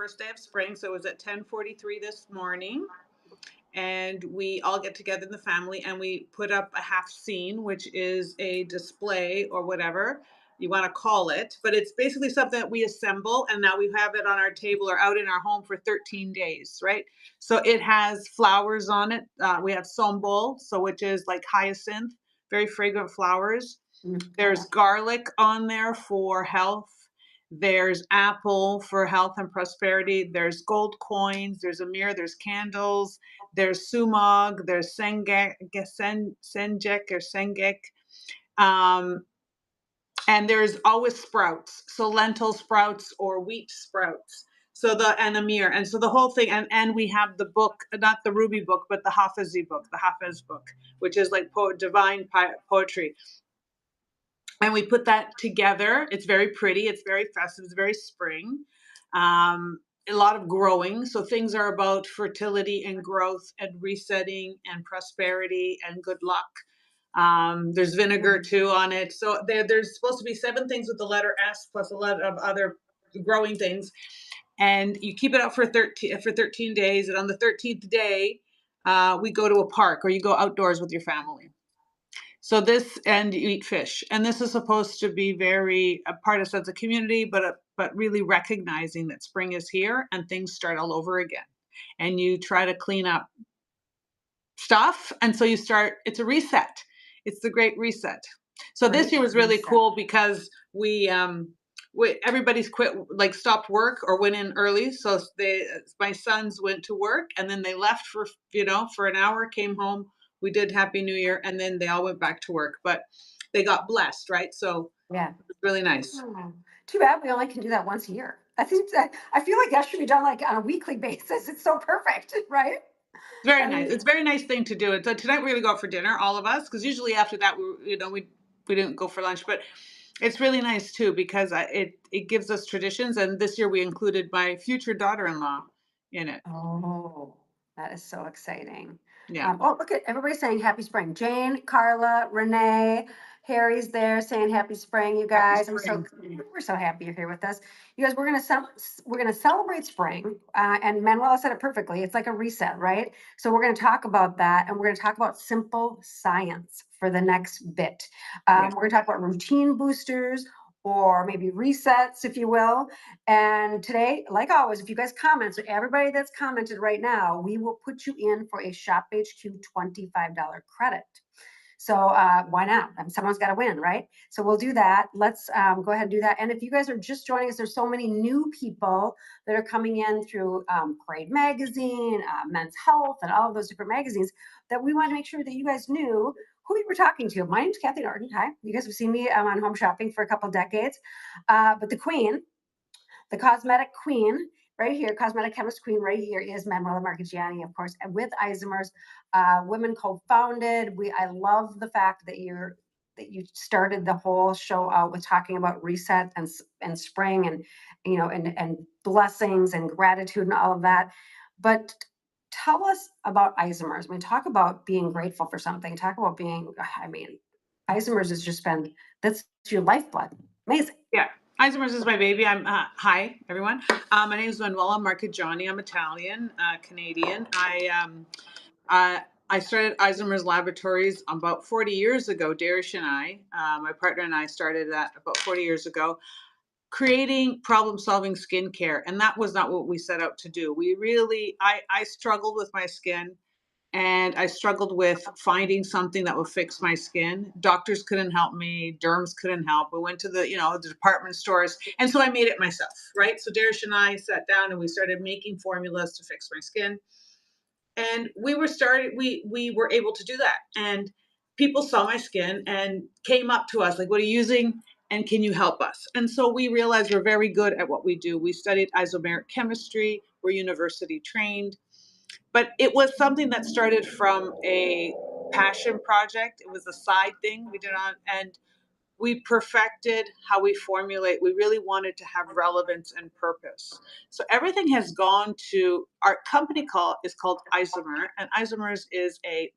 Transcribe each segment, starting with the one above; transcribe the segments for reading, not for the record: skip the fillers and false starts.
first day of spring. So it was at 10:43 this morning. And we all get together in the family and we put up a half scene, which is a display or whatever you want to call it. But it's basically something that we assemble and now we have it on our table or out in our home for 13 days, right? So it has flowers on it. We have sombol, so which is like hyacinth, very fragrant flowers. There's garlic on there for health. There's apple for health and prosperity. There's gold coins. There's a mirror. There's candles. There's sumog. There's senjek or sengek. Um, and there's always sprouts. So lentil sprouts or wheat sprouts. So and a mirror. And so the whole thing, and we have the book, not the Ruby book, but the Hafizi book, the Hafiz book, which is like divine poetry. And we put that together. It's very pretty. It's very festive. It's very spring. A lot of growing. So things are about fertility and growth and resetting and prosperity and good luck. There's vinegar too on it. So there's supposed to be 7 things with the letter S plus a lot of other growing things. And you keep it up for 13 days. And on the 13th day, we go to a park or you go outdoors with your family. So and you eat fish. And this is supposed to be very a part of sense of community, but really recognizing that spring is here and things start all over again. And you try to clean up stuff. And so it's a reset. It's the great reset. So this year was really cool because everybody's stopped work or went in early. So my sons went to work and then they left for an hour, came home. We did Happy New Year, and then they all went back to work. But they got blessed, right? So yeah, it was really nice. Oh, too bad we only can do that once a year. I feel like that should be done like on a weekly basis. It's so perfect, right? It's very nice. It's a very nice thing to do. So tonight we're going to go out for dinner, all of us, because usually after that we didn't go for lunch, but it's really nice too because it gives us traditions. And this year we included my future daughter-in-law in it. Oh, that is so exciting. Yeah. Look at everybody saying happy spring. Jane, Carla, Renee, Harry's there saying happy spring, you guys. We're so happy you're here with us. You guys, we're gonna celebrate spring. And Manuela said it perfectly. It's like a reset, right? So we're gonna talk about that, and we're gonna talk about simple science for the next bit. We're gonna talk about routine boosters, or maybe resets, if you will. And today, like always, if you guys comment, so everybody that's commented right now, we will put you in for a Shop HQ $25 credit. So why not? Someone's got to win, right? So we'll do that. Let's go ahead and do that. And if you guys are just joining us, there's so many new people that are coming in through Parade Magazine, Men's Health, and all of those different magazines that we want to make sure that you guys knew who you were talking to. My name's Kathy Norton. Hi. You guys have seen me on Home Shopping for a couple of decades. But the queen, the cosmetic queen, right here, cosmetic chemist queen right here is Manuela Marchigiani, of course, and with Isomers, women co-founded. I love the fact that you started the whole show out with talking about reset and spring and and blessings and gratitude and all of that. But tell us about Isomers. I mean, talk about being grateful for something. Talk about Isomers has just been, that's your lifeblood. Amazing. Yeah. Isomers is my baby. Hi, everyone. My name is Manuela Marchigiani. I'm Italian, Canadian. I started Isomers Laboratories about 40 years ago. Darish and I, my partner and I started that about 40 years ago, creating problem-solving skincare. And that was not what we set out to do. I struggled with my skin. And I struggled with finding something that would fix my skin. Doctors couldn't help me. Derms couldn't help. We went to the department stores. And so I made it myself, right? So Darish and I sat down and we started making formulas to fix my skin. And we were able to do that. And people saw my skin and came up to us like, what are you using? And can you help us? And so we realized we're very good at what we do. We studied isomeric chemistry. We're university trained. But it was something that started from a passion project. It was a side thing we did and we perfected how we formulate. We really wanted to have relevance and purpose. So everything has gone to our company is called Isomer, and Isomers is a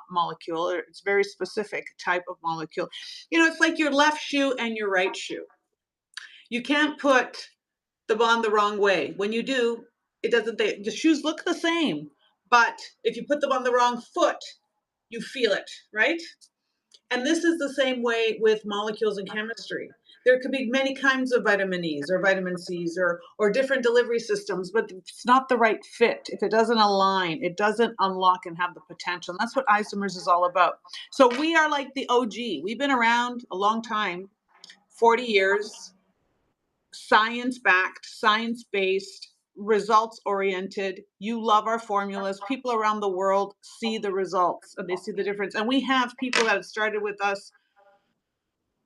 molecule. It's a very specific type of molecule. It's like your left shoe and your right shoe. You can't put them on the wrong way. When you do, it doesn't, the shoes look the same, but if you put them on the wrong foot, you feel it, right? And this is the same way with molecules in chemistry. There could be many kinds of vitamin E's or vitamin C's or different delivery systems, but it's not the right fit. If it doesn't align, it doesn't unlock and have the potential. And that's what Isomers is all about. So we are like the OG. We've been around a long time, 40 years, science backed, science based, results oriented. You love our formulas. People around the world see the results and they see the difference. And we have people that have started with us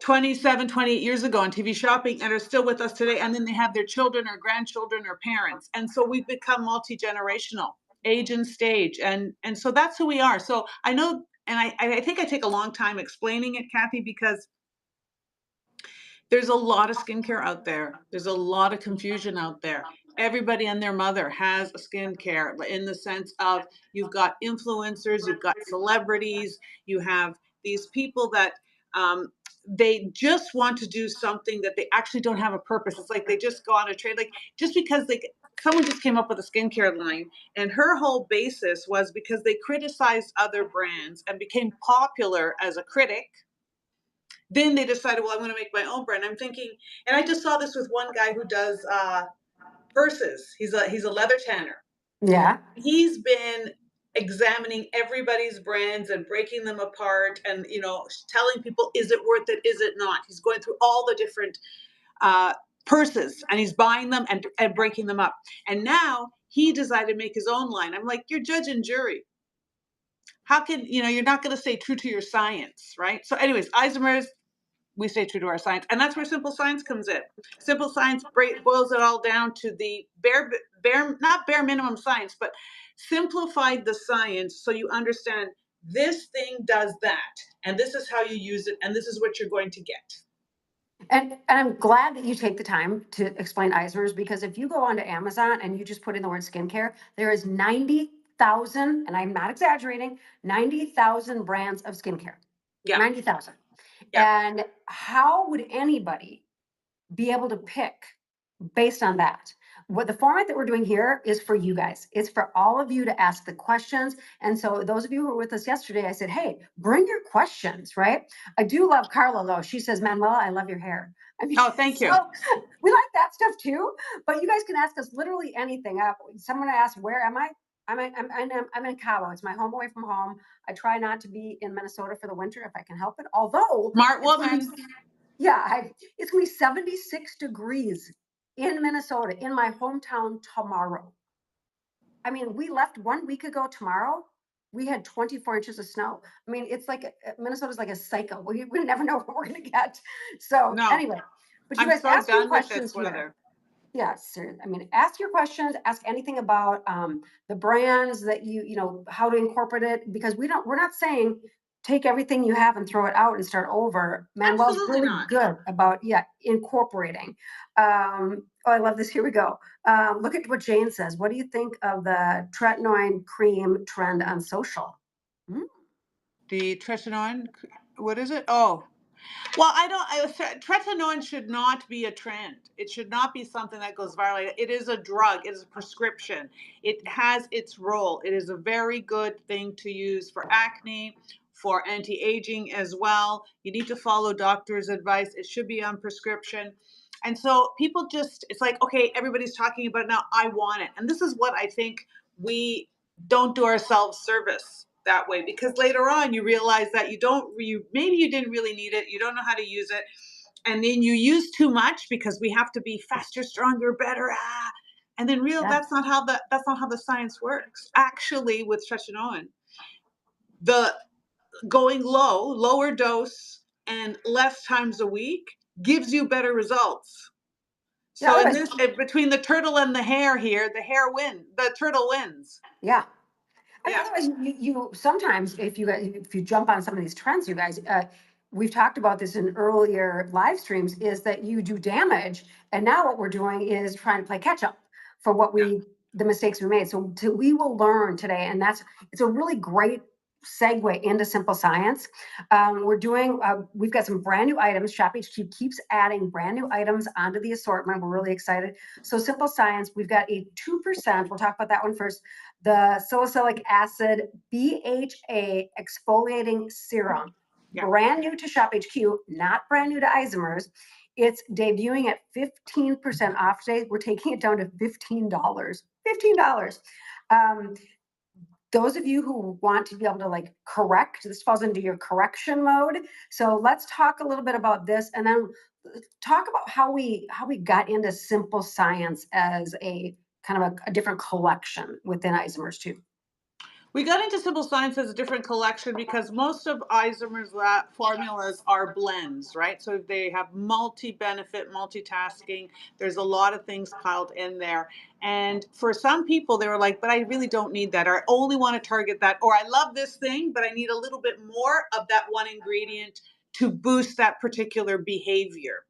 27, 28 years ago on TV shopping and are still with us today. And then they have their children or grandchildren or parents. And so we've become multi-generational, age and stage. And so that's who we are. So I know, and I think I take a long time explaining it, Kathy, because there's a lot of skincare out there. There's a lot of confusion out there. Everybody and their mother has a skincare in the sense of you've got influencers, you've got celebrities, you have these people that they just want to do something that they actually don't have a purpose. It's like they just go on a trade, like just because someone just came up with a skincare line and her whole basis was because they criticized other brands and became popular as a critic. Then they decided, well, I'm going to make my own brand. I'm thinking, and I just saw this with one guy who does purses. He's a leather tanner. Yeah. He's been examining everybody's brands and breaking them apart, and telling people, is it worth it? Is it not? He's going through all the different purses, and he's buying them and breaking them up. And now he decided to make his own line. I'm like, you're judge and jury. How can you're not going to stay true to your science, right? So, anyways, Isomers, we stay true to our science, and that's where simple science comes in. Simple science boils it all down to the not bare minimum science, but simplified the science so you understand this thing does that, and this is how you use it, and this is what you're going to get. And I'm glad that you take the time to explain Isomers, because if you go onto Amazon and you just put in the word skincare, there is 90,000, and I'm not exaggerating, 90,000 brands of skincare. Yeah. 90,000. Yeah. And how would anybody be able to pick based on that? What the format that we're doing here is for you guys. It's for all of you to ask the questions. And so those of you who were with us yesterday, I said, hey, bring your questions, right? I do love Carla, though. She says, Manuela, I love your hair. I mean, oh, thank you. We like that stuff too, but you guys can ask us literally anything. Someone asked, where am I? I'm in Cabo. It's my home away from home. I try not to be in Minnesota for the winter if I can help it. Although, smart woman. It's gonna be 76 degrees in Minnesota, in my hometown tomorrow. I mean, we left 1 week ago tomorrow. We had 24 inches of snow. I mean, it's like Minnesota's like a cycle. We never know what we're gonna get. So no. Anyway, but you I'm guys so ask your done with questions this weather. here. Yes, I mean, ask your questions, ask anything about the brands that how to incorporate it, because we're not saying take everything you have and throw it out and start over. Manuel's Absolutely really not. good about incorporating. Oh, I love this. Here we go. Look at what Jane says. What do you think of the tretinoin cream trend on social? The tretinoin, what is it? Oh, well, tretinoin should not be a trend. It should not be something that goes viral. It is a drug. It is a prescription. It has its role. It is a very good thing to use for acne, for anti-aging as well. You need to follow doctor's advice. It should be on prescription. And so people it's like, okay, everybody's talking about it now. I want it. And this is what I think we don't do ourselves service that way, because later on you realize that maybe you didn't really need it, you don't know how to use it, and then you use too much because we have to be faster, stronger, better, and then that's not how the science works. Actually, with tretinoin, the going lower dose and less times a week gives you better results. So between the turtle and the hare here, the turtle wins. Yeah. Otherwise, you sometimes, if you jump on some of these trends, you guys, we've talked about this in earlier live streams, is that you do damage, and now what we're doing is trying to play catch up for the mistakes we made. So we will learn today, and it's a really great segue into Simple Science. We've got some brand new items. Shop HQ keeps adding brand new items onto the assortment. We're really excited. So Simple Science, we've got a 2%. We'll talk about that one first. The salicylic acid BHA exfoliating serum. Yeah. Brand new to Shop HQ, not brand new to Isomers. It's debuting at 15% off today. We're taking it down to $15. $15. Those of you who want to be able to like correct, this falls into your correction mode. So let's talk a little bit about this, and then talk about how we got into Simple Science as a kind of a different collection within Isomers too. We got into Simple Science as a different collection because most of Isomer's formulas are blends, right? So they have multi-benefit, multitasking. There's a lot of things piled in there. And for some people, they were like, but I really don't need that. Or I only want to target that. Or I love this thing, but I need a little bit more of that one ingredient to boost that particular behavior.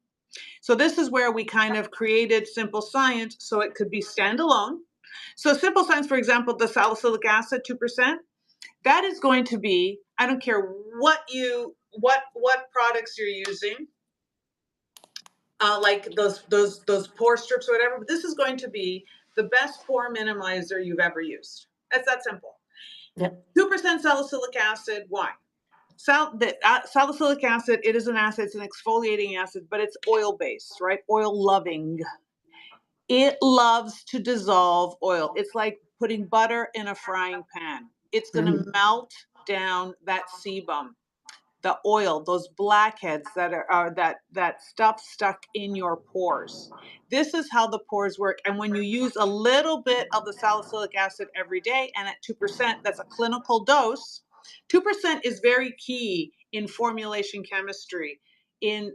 So this is where we kind of created Simple Science so it could be standalone. So Simple Science, for example, the salicylic acid 2%, that is going to be, I don't care what products you're using, like those pore strips or whatever, but this is going to be the best pore minimizer you've ever used. That's that simple. Yep. 2% salicylic acid, why? Salicylic acid, it is an acid, it's an exfoliating acid, but it's oil-based, right? Oil-loving. It loves to dissolve oil. It's like putting butter in a frying pan. It's going to melt down that sebum, the oil, those blackheads that are that stuff stuck in your pores. This is how the pores work. And when you use a little bit of the salicylic acid every day, and at 2%, that's a clinical dose. 2% is very key in formulation chemistry. In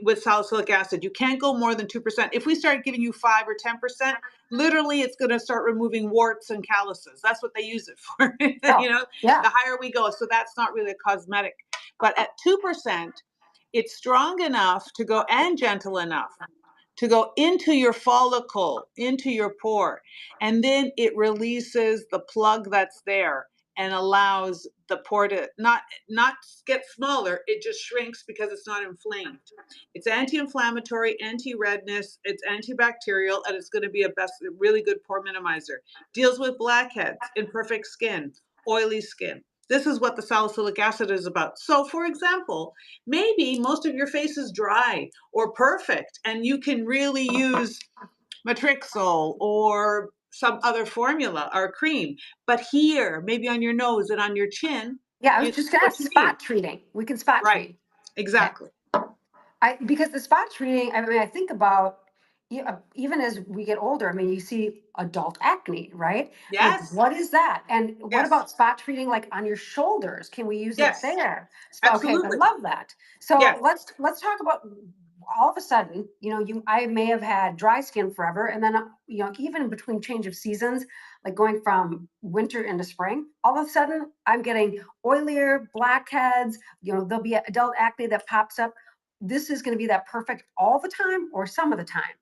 with salicylic acid, you can't go more than 2%. If we start giving you 5 or 10%, literally it's going to start removing warts and calluses. That's what they use it for. Oh, yeah. The higher we go. So that's not really a cosmetic. But at 2%, it's strong enough to go, and gentle enough to go into your follicle, into your pore. And then it releases the plug that's there and allows the pore to not get smaller. It just shrinks because it's not inflamed. It's anti-inflammatory, anti-redness, it's antibacterial, and it's going to be a really good pore minimizer. Deals with blackheads, imperfect skin, oily skin. This is what the salicylic acid is about. So, for example, maybe most of your face is dry or perfect, and you can really use Matrixol or some other formula or cream. But here, maybe on your nose and on your chin, Yeah, I was just gonna ask, spot treating. We can spot right, treat. exactly. Because the spot treating, I mean, I think about even as we get older, I mean, you see adult acne, right? Like, Yes, what is that? And what yes, about spot treating like on your shoulders? Can we use it yes, there? Okay, I absolutely. love that. So Yes. let's talk about all of a sudden, I may have had dry skin forever, and then even between change of seasons, like going from winter into spring, all of a sudden I'm getting oilier, blackheads. There'll be adult acne that pops up. This is going to be that perfect all the time or some of the time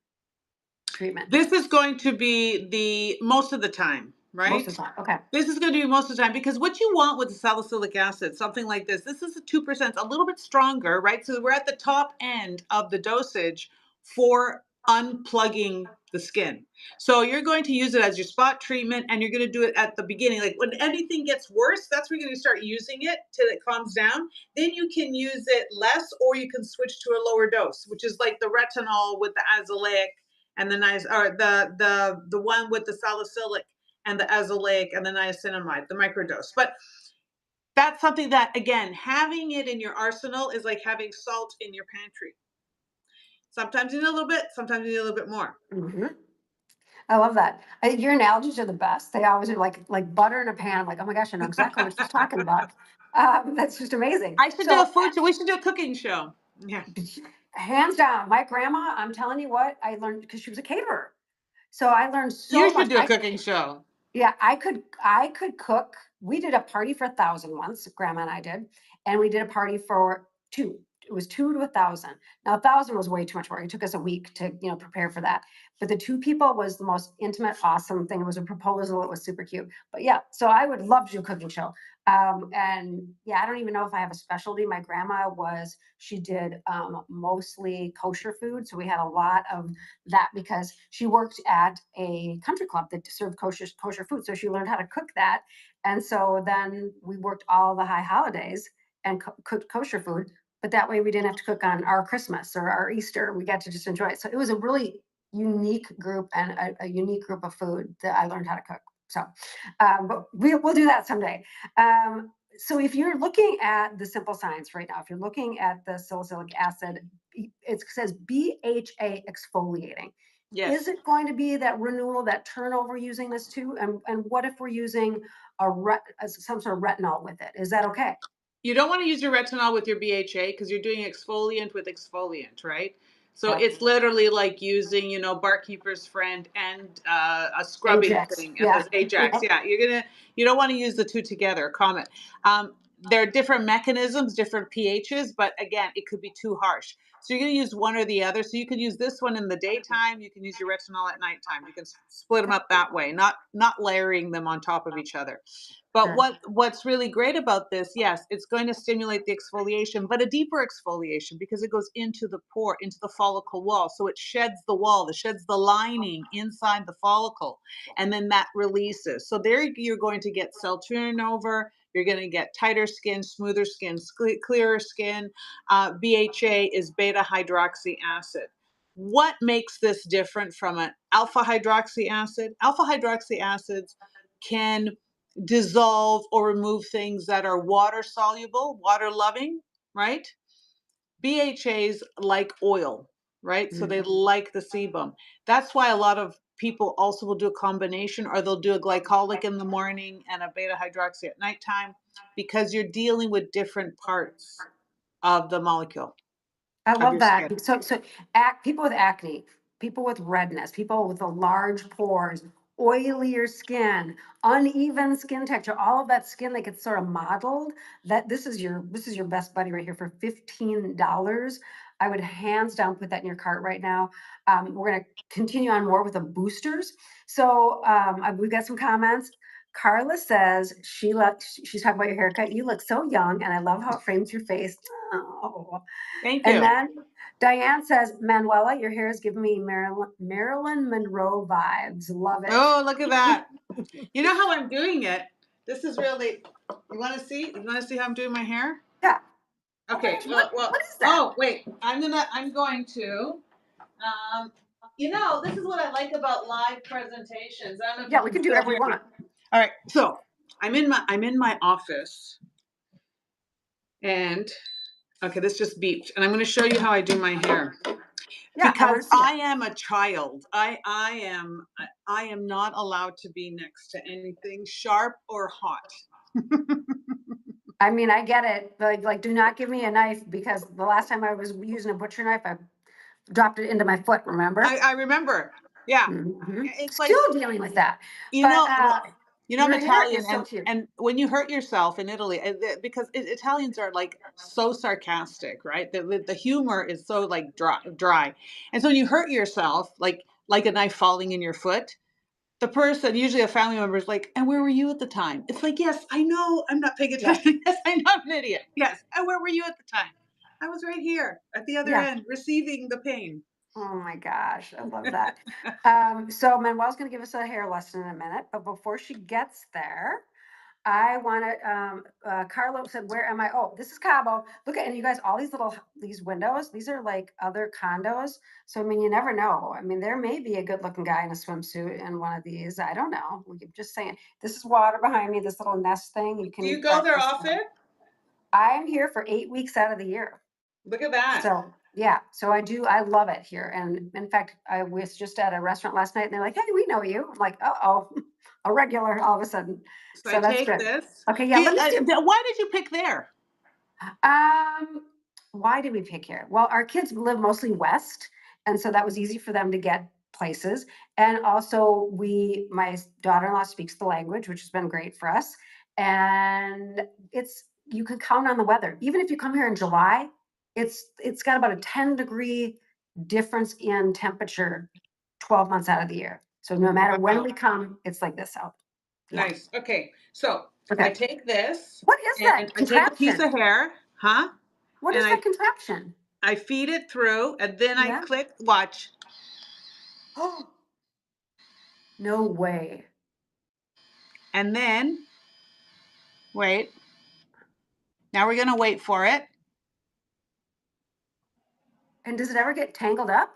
treatment? This is going to be the most of the time, Most right? of the time. Okay. This is going to be most of the time, because what you want with the salicylic acid, something like this is a 2%, a little bit stronger, right? So we're at the top end of the dosage for unplugging the skin. So you're going to use it as your spot treatment, and you're going to do it at the beginning. Like when anything gets worse, that's where you're going to start using it till it calms down. Then you can use it less, or you can switch to a lower dose, which is like the retinol with the azelaic and the nice, or the one with the salicylic and the azelaic and the niacinamide, the microdose. But that's something that, again, having it in your arsenal is like having salt in your pantry. Sometimes you need a little bit, sometimes you need a little bit more. Mm-hmm. I love that. Your analogies are the best. They always are like butter in a pan. I'm like, oh my gosh, I know exactly what she's talking about. That's just amazing. I should do a food show. We should do a cooking show. Yeah. Hands down, my grandma, I'm telling you what, I learned because she was a caterer. So I learned so You should much. do a cooking show. Yeah, I could cook. We did a party for 1,000 once, grandma and I did, and we did a party for two. it was 2 to 1,000. Now 1,000 was way too much work. It took us a week to, prepare for that. But the 2 people was the most intimate, awesome thing. It was a proposal. It was super cute. But yeah, so I would love to do a cooking show. And yeah, I don't even know if I have a specialty. My grandma she did mostly kosher food. So we had a lot of that because she worked at a country club that served kosher food. So she learned how to cook that. And so then we worked all the high holidays and cooked kosher food. But that way we didn't have to cook on our Christmas or our Easter. We got to just enjoy it. So it was a really unique group and a unique group of food that I learned how to cook. So, but we'll do that someday. So if you're looking at the simple science right now, if you're looking at the salicylic acid, it says BHA exfoliating. Is Yes. it going to be that renewal, that turnover using this too? And what if we're using some sort of retinol with it? Is that okay? You don't want to use your retinol with your BHA because you're doing exfoliant with exfoliant, right? So Yep. it's literally like using, barkeeper's friend and a scrubbing Ajax. thing at Yeah. this Ajax. Yep. Yeah, you don't want to use the two together. Comet. There are different mechanisms, different pHs, but again, it could be too harsh. So you're going to use one or the other. So you can use this one in the daytime. You can use your retinol at nighttime. You can split them up that way, not layering them on top of each other. But Sure. what's really great about this, yes, it's going to stimulate the exfoliation, but a deeper exfoliation because it goes into the pore, into the follicle wall. So it sheds the wall, it sheds the lining inside the follicle, and then that releases. So there you're going to get cell turnover. You're going to get tighter skin, smoother skin, clearer skin. BHA is beta hydroxy acid. What makes this different from an alpha hydroxy acid? Alpha hydroxy acids can dissolve or remove things that are water soluble, water loving, right? BHAs like oil, right? So they Mhm. like the sebum. That's why a lot of people also will do a combination or they'll do a glycolic in the morning and a beta hydroxy at nighttime because you're dealing with different parts of the molecule I of love your that. skin. People with acne, people with redness, people with the large pores, oilier skin, uneven skin texture, all of that skin that gets sort of modeled, that this is your best buddy right here for $15. I would hands down put that in your cart right now. We're gonna continue on more with the boosters. So we've got some comments. Carla says she's talking about your haircut. You look so young, and I love how it frames your face. Oh. Thank And you. then Diane says, Manuela, your hair is giving me Marilyn Monroe vibes. Love it. Oh, look at that. You know how I'm doing it? This is really, you want to see? You want to see how I'm doing my hair? Yeah. Oh my Okay. gosh, Well. what is that? Oh, wait. I'm going to. Um, this is what I like about live presentations. I don't know if you Yeah, we can can do still whatever we hear me. want. All right. So I'm in my office, and okay, this just beeped, and I'm going to show you how I do my hair Yeah, I because want to see I it. am a child. I am not allowed to be next to anything sharp or hot. I mean, I get it. Like, do not give me a knife because the last time I was using a butcher knife, I dropped it into my foot, remember? I remember. Yeah. It's like Still dealing with that. You But know, well, I'm your hair Italian, is so and cute. when you hurt yourself in Italy, because Italians are like so sarcastic, right? The humor is so like dry, and so when you hurt yourself, like a knife falling in your foot, the person, usually a family member, is like, "And where were you at the time?" It's like, "Yes, I know, I'm not paying Yeah. attention. Yes, I know, I'm an idiot. Yes, and where were you at the time? I was right here at the other Yeah. end, receiving the pain." Oh my gosh, I love that. So Manuel's going to give us a hair lesson in a minute, but before she gets there, I want to. Carlo said, "Where am I?" Oh, this is Cabo. Look at, and you guys, all these windows. These are like other condos. So I mean, you never know. I mean, there may be a good-looking guy in a swimsuit in one of these. I don't know. We're just saying. This is water behind me. This little nest thing. You can Do you eat go there breakfast. often? I'm here for 8 weeks out of the year. Look at that. So yeah, so I love it here. And in fact, I was just at a restaurant last night and they're like, "Hey, we know you." I'm like, "Uh-oh, a regular all of a sudden." So I So that's take good. this. Okay, yeah, let me do. Why did you pick there? Um, why did we pick here? Well, our kids live mostly west, and so that was easy for them to get places. And also, my daughter-in-law speaks the language, which has been great for us. And you can count on the weather. Even if you come here in July, it's got about a 10-degree difference in temperature 12 months out of the year. So no matter when Wow. we come, it's like this out. Yeah. Nice. Okay. So I Okay. take this What is that and I take a piece contraption? of hair, huh? What And is that contraption? I feed it through and then I Yeah. click watch. Oh, no way. And then wait. Now we're going to wait for it. And does it ever get tangled up?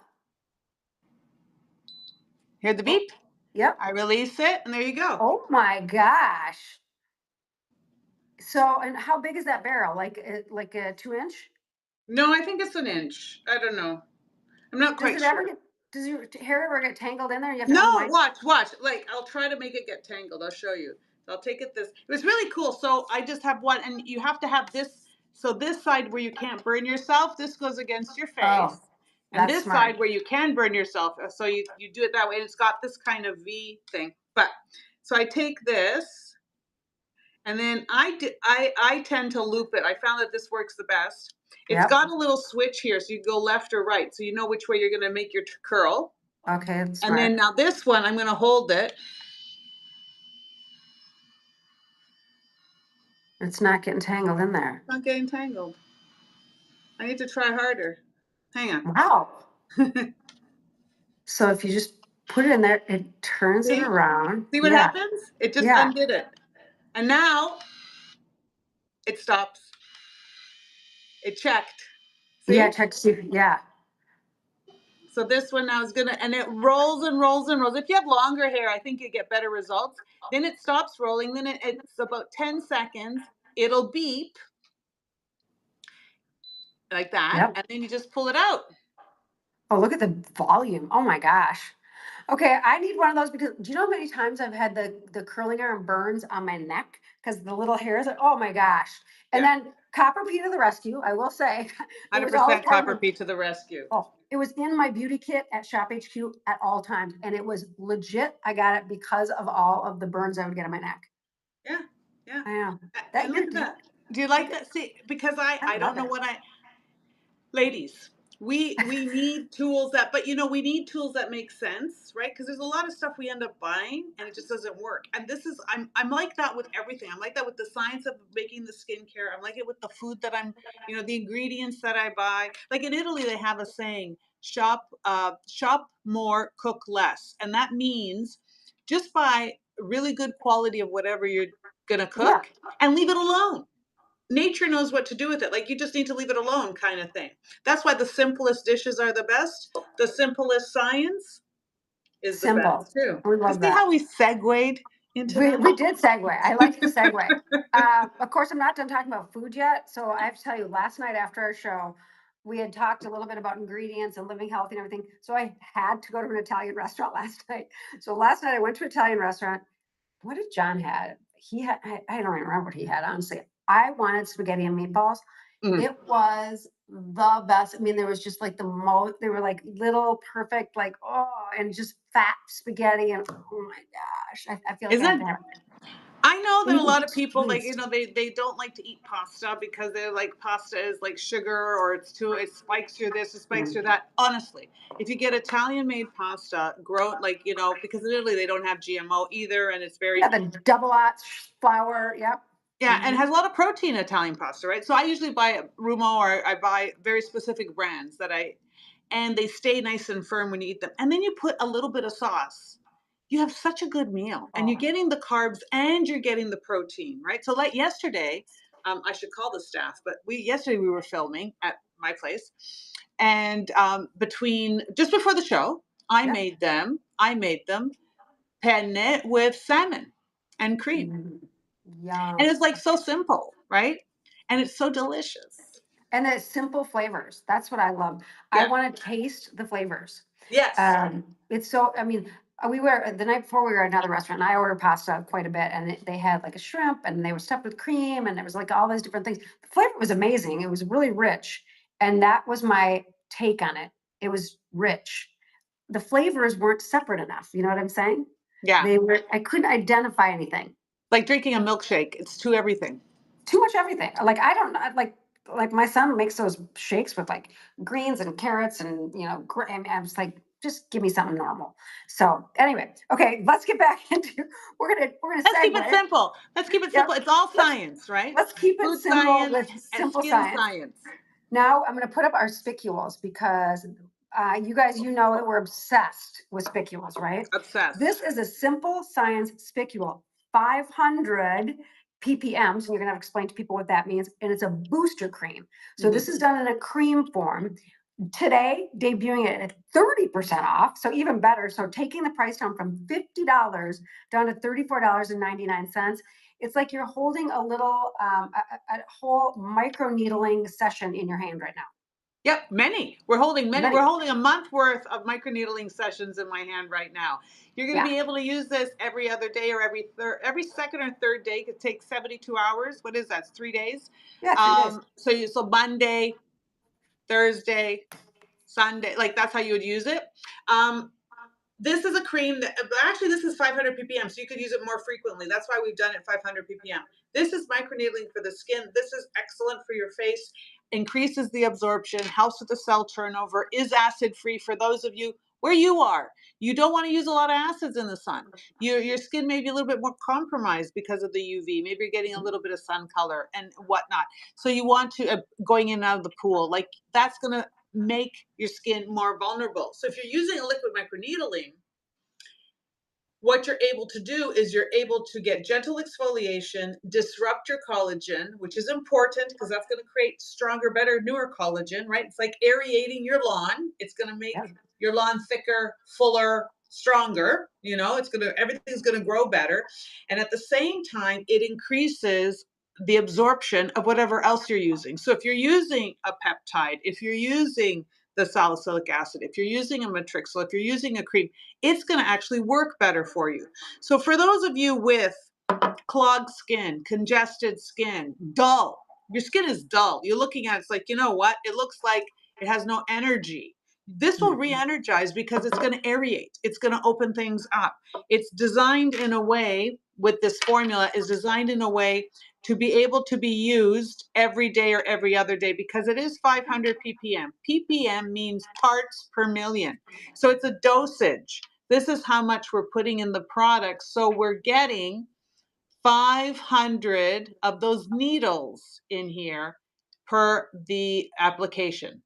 Hear the Oh, beep? yep. I release it and there you go. Oh my gosh. So, and how big is that barrel? Like a 2 inch? No, I think it's an inch. I don't know. I'm not Does quite it ever sure. get, does your hair ever get tangled in there? You have to No, unwind? watch. Like I'll try to make it get tangled. I'll show you. So I'll take it this. It was really cool. So I just have one, and you have to have this. So this side where you can't burn yourself, this goes against your Oh, face, and that's this smart. side where you can burn yourself. So you do it that way, and it's got this kind of V thing. But so I take this, and then I tend to loop it. I found that this works the best. It's Yep. got a little switch here, so you go left or right, so you know which way you're going to make your curl. Okay, that's And then smart. now this one, I'm going to hold it. It's not getting tangled in there. Not getting tangled. I need to try harder. Hang Wow. on. So if you just put it in there, it turns it See? around. See what Yeah. happens? It just Yeah. undid it. And now it stops. It checked. Yeah. See? Check to see. Yeah. So this one now is gonna, and it rolls and rolls and rolls. If you have longer hair, I think you get better results. Then it stops rolling. Then it's about 10 seconds. It'll beep like that. Yep. And then you just pull it out. Oh, look at the volume. Oh my gosh. Okay, I need one of those because do you know how many times I've had the curling iron burns on my neck because the little hairs are, oh my gosh. And Yeah. then Copper Pea to the rescue, I will say. It was always 100% part of Copper my, Pea to the rescue. oh, it was in my beauty kit at Shop HQ at all times. And it was legit. I got it because of all of the burns I would get on my neck. Yeah. Yeah. I know. And That look you at that. Do you like that? See, because I I don't love know it. what ladies, we need tools that, but we need tools that make sense, right? Because there's a lot of stuff we end up buying and it just doesn't work. And this is I'm like that with everything. I'm like that with the science of making the skincare. I'm like it with the food that the ingredients that I buy. Like in Italy, they have a saying: shop more, cook less, and that means just buy really good quality of whatever you're gonna Yeah. cook and leave it alone. Nature knows what to do with it. Like you just need to leave it alone, kind of thing. That's why the simplest dishes are the best. The simplest science is the Simple. best too. We You love see that. how we segued into We that? did segue. I like the segue. Of course, I'm not done talking about food yet. So I have to tell you, last night after our show, we had talked a little bit about ingredients and living healthy and everything. So I had to go to an Italian restaurant last night. So last night I went to an Italian restaurant. What did John had? He had, I don't even remember what he had, honestly. I wanted spaghetti and meatballs. Mm. It was the best. I mean, there was just like they were like little perfect, like, oh, and just fat spaghetti. And oh my gosh, I feel like I Isn't have to that have I know that a lot of people like, taste. they don't like to eat pasta because they're like pasta is like sugar or it spikes your this, it spikes your Mm. that. Honestly, if you get Italian made pasta, grow like, because in Italy they don't have GMO either and it's very Yeah, the double aught flour. Yep. yeah, and Hmm. has a lot of protein Italian pasta, right? So I usually buy Rumo or I buy very specific brands and they stay nice and firm when you eat them. And then you put a little bit of sauce. You have such a good meal and you're Oh, getting the carbs and you're getting the protein, right? So like yesterday, I should call the staff, but yesterday we were filming at my place and between just before the show, yep. I made them penne with salmon and cream. Mm, And yum. it's like so simple, right? And it's so delicious. And the simple flavors. That's what I love. I Yeah. want to taste the flavors. Yes. It's so, I mean, we were the night before we were at another restaurant and I ordered pasta quite a bit and they had like a shrimp and they were stuffed with cream and there was like all these different things. The flavor was amazing. It was really rich. And that was my take on it. It was rich. The flavors weren't separate enough. You know what I'm saying? Yeah. I couldn't identify anything. Like drinking a milkshake. It's to everything. Too much everything. Like, I don't know, like, like my son makes those shakes with like greens and carrots and and I was like, just give me something normal. So anyway, okay, let's get back into we're gonna Let's keep it segue. simple. Let's keep it simple. Yep. It's all Let's science, right? let's keep it Food simple science with and simple skin science. science. Now I'm going to put up our spicules because you guys, that we're obsessed with spicules, right? Obsessed. This is a simple science spicule, 500 ppms, and you're going to have to explain to people what that means. And it's a booster cream. So Mhm. this is done in a cream form. Today, debuting it at 30% off, so even better. So taking the price down from $50 down to $34.99. It's like you're holding a little, a whole micro needling session in your hand right now. Yep, many. We're holding many. We're Many. holding a month worth of microneedling sessions in my hand right now. You're going to Yeah. be able to use this every other day or every second or third day. It could take 72 hours. What is that? It's 3 days. Yeah, 3 days. So Monday, Thursday, Sunday, like that's how you would use it. This is a cream that actually this is 500 ppm, so you could use it more frequently. That's why we've done it 500 ppm. This is microneedling for the skin. This is excellent for your face, increases the absorption, helps with the cell turnover, is acid free for those of you where you are. You don't want to use a lot of acids in the sun. Your skin may be a little bit more compromised because of the UV. Maybe you're getting a little bit of sun color and whatnot. So you want to going in and out of the pool, like that's going to make your skin more vulnerable. So if you're using a liquid microneedling, what you're able to do is you're able to get gentle exfoliation, disrupt your collagen, which is important because that's going to create stronger, better, newer collagen, right? It's like aerating your lawn. It's going to make Yep. your lawn thicker, fuller, stronger. Everything's going to grow better. And at the same time, it increases the absorption of whatever else you're using. So if you're using a peptide, if you're using the salicylic acid, if you're using a matrixyl, if you're using a cream, it's going to actually work better for you. So for those of you with clogged skin, congested skin, dull, your skin is dull. You're looking at it, it's like, you know what? It looks like it has no energy. This will re-energize because it's going to aerate. It's going to open things up. It's designed in a way, with this formula, is designed in a way to be able to be used every day or every other day because it is 500 ppm. ppm means parts per million. So it's a dosage. This is how much we're putting in the product. So we're getting 500 of those needles in here per the application.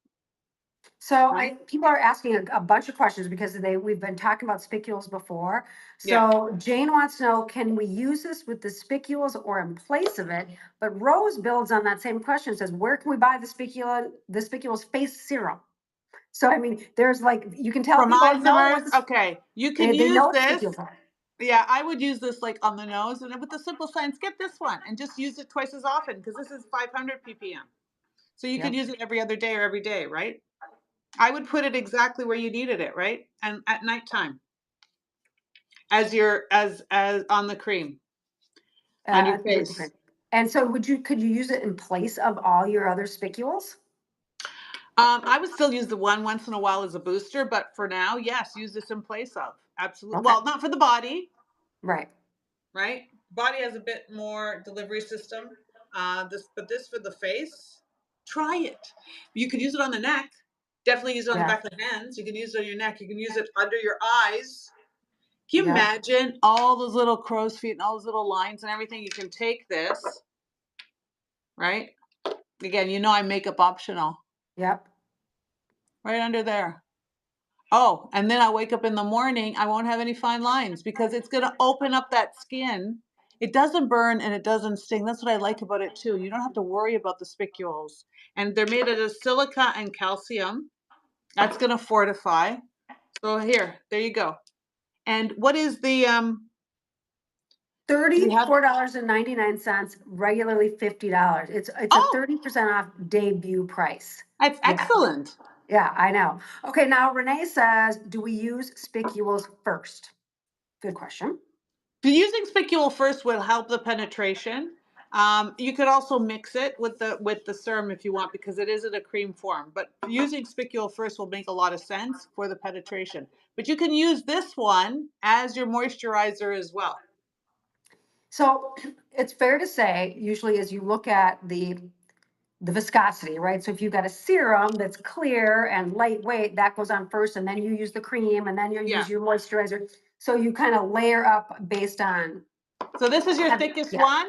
So Right? people are asking a bunch of questions because we've been talking about spicules before. Yeah. So Jane wants to know, can we use this with the spicules or in place of it? But Rose builds on that same question, says, where can we buy the spicules face serum? So I mean, there's like, you can tell From people know Isomers, okay, you can they use know what this. spicules are. Yeah, I would use this like on the nose, and with the simple science, get this one and just use it twice as often because this is 500 ppm. So you could Yep. use it every other day or every day, right? I would put it exactly where you needed it, right? And at nighttime, as on the cream on your With the cream. face. And so could you use it in place of all your other spicules? I would still use the one once in a while as a booster, but for now, yes, use this in place of. Absolutely. Okay. Well, not for the body, Right. right? Body has a bit more delivery system. This for the face. Try it. You could use it on the neck. Definitely use it on the Yeah. back of the hands. You can use it on your neck. You can use it under your eyes. Can you Yep. imagine all those little crow's feet and all those little lines and everything? You can take this, right? Again, I'm makeup optional. Yep. Right under there. Oh, and then I wake up in the morning, I won't have any fine lines because it's going to open up that skin. It doesn't burn and it doesn't sting. That's what I like about it too. You don't have to worry about the spicules. And they're made out of silica and calcium. That's going to fortify. So there you go. And what is the do we have $34.99, regularly $50. It's a Oh, 30% off debut price. that's Yeah. excellent. Yeah, I know. Okay, now Renee says, do we use spicules first? Good question. Using spicule first will help the penetration. You could also mix it with the serum if you want because it is in a cream form. But using spicule first will make a lot of sense for the penetration. But you can use this one as your moisturizer as well. So it's fair to say, usually as you look at the viscosity, right? So if you've got a serum that's clear and lightweight, that goes on first, and then you use the cream, and then you Yeah. use your moisturizer. So you kind of layer up based on, So this is your thickest yeah. one.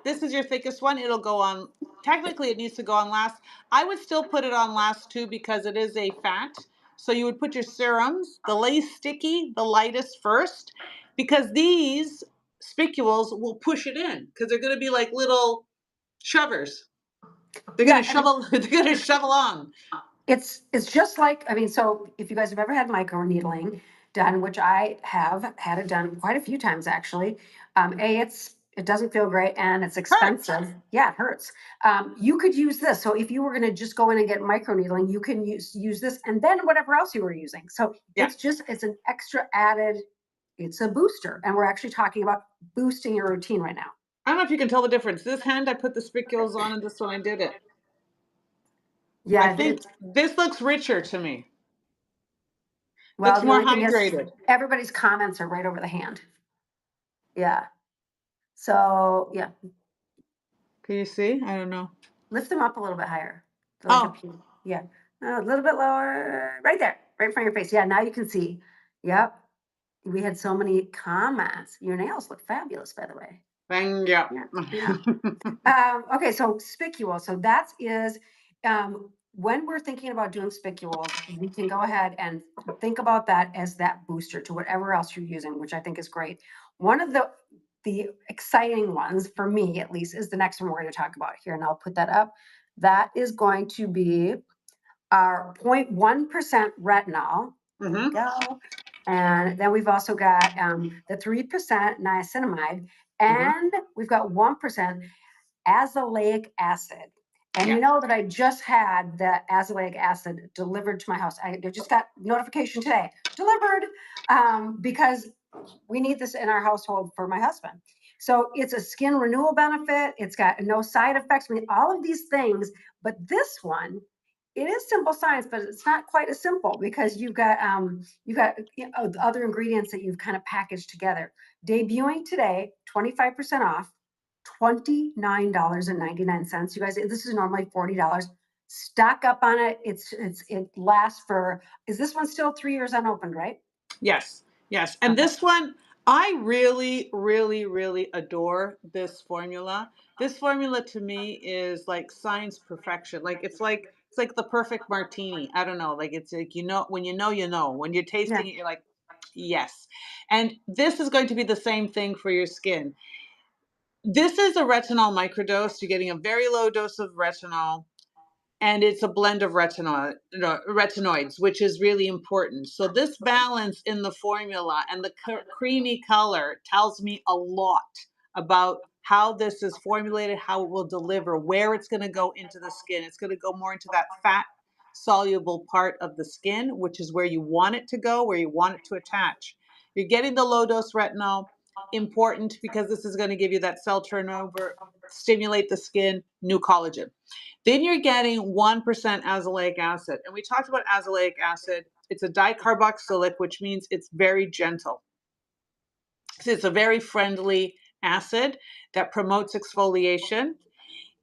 This is your thickest one. It'll go on, technically it needs to go on last. I would still put it on last too because it is a fat. So you would put your serums, the least sticky, the lightest first, because these spicules will push it in because they're going to be like little shovers. They're going Yeah, to and shovel, they're going to shovel on. it's just like, I mean, so if you guys have ever had micro needling done, which I have had it done quite a few times actually, it doesn't feel great and it's Hurts. expensive. Yeah, it hurts. You could use this. So if you were going to just go in and get micro needling, you can use this and then whatever else you were using. So Yeah. it's an extra added, it's a booster. And we're actually talking about boosting your routine right now. I don't know if you can tell the difference. This hand I put the spicules on and this one I did it. I Yeah, think this looks richer to me. well, Looks the more only thing is hydrated. everybody's comments are right over the hand. Yeah. So yeah, Can you see? I don't know. lift them up a little bit higher. Like Oh, up here. Yeah. A little bit lower. Right there. Right in front of your face. Yeah, now you can see. Yep. We had so many comments. Your nails look fabulous, by the way. thank you. Yeah. Yeah. Okay, so spicule. So that is when we're thinking about doing spicules, we can go ahead and think about that as that booster to whatever else you're using, which I think is great. One of the exciting ones for me, at least, is the next one we're going to talk about here, and I'll put that up. That is going to be our 0.1% retinol. There we Mm-hmm. go. And then we've also got the 3% niacinamide, Mm-hmm. and we've got 1% azelaic acid. And Yeah. you know that I just had the azelaic acid delivered to my house. I just got notification today, delivered, because we need this in our household for my husband. So it's a skin renewal benefit. It's got no side effects. I mean, all of these things, but this one, it is simple science, but it's not quite as simple because you've got other ingredients that you've kind of packaged together. Debuting today, 25% off, $29.99. You guys, this is normally $40. Stock up on it. It lasts for, is this one still 3 years unopened, right? Yes. Yes. And Okay. this one, I really, really, really adore this formula. This formula to me is like science perfection. Like it's like the perfect martini. I don't know. Like it's like when you know you know. When you're Yeah, tasting it, you're like, yes. And this is going to be the same thing for your skin. This is a retinol microdose. You're getting a very low dose of retinol, and it's a blend of retinoids, which is really important. So this balance in the formula and the creamy color tells me a lot about how this is formulated, how it will deliver, where it's going to go into the skin. It's going to go more into that fat soluble part of the skin, which is where you want it to go, where you want it to attach. You're getting the low dose retinol, important because this is going to give you that cell turnover, stimulate the skin, new collagen. Then you're getting 1% azelaic acid. And we talked about azelaic acid. It's a dicarboxylic, which means it's very gentle. So it's a very friendly acid that promotes exfoliation.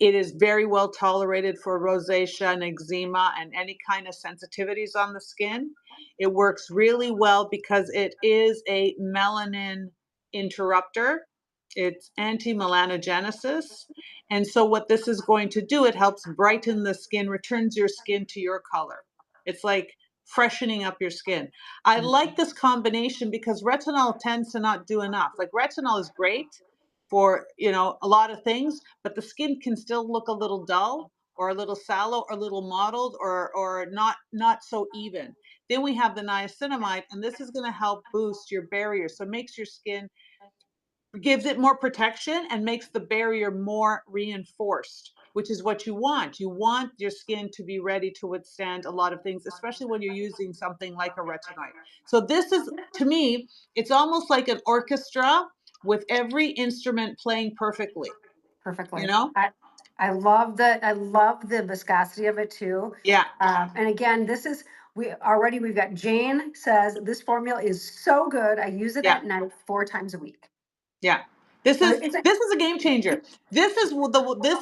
It is very well tolerated for rosacea and eczema and any kind of sensitivities on the skin. It works really well because it is a melanin interrupter. It's anti-melanogenesis. And so what this is going to do, it helps brighten the skin, returns your skin to your color. It's like freshening up your skin. I like this combination because retinol tends to not do enough. Like retinol is great for, a lot of things, but the skin can still look a little dull or a little sallow or a little mottled or not so even. Then we have the niacinamide, and this is going to help boost your barrier. So it makes your skin, gives it more protection and makes the barrier more reinforced, which is what you want. You want your skin to be ready to withstand a lot of things, especially when you're using something like a retinoid. So this is, to me, it's almost like an orchestra with every instrument playing perfectly, you perfectly. know? I love the viscosity of it too. Yeah, And again, we've got Jane says this formula is so good. I use it yeah, at night 4 times a week. yeah. This So is it's a, this is a game changer. This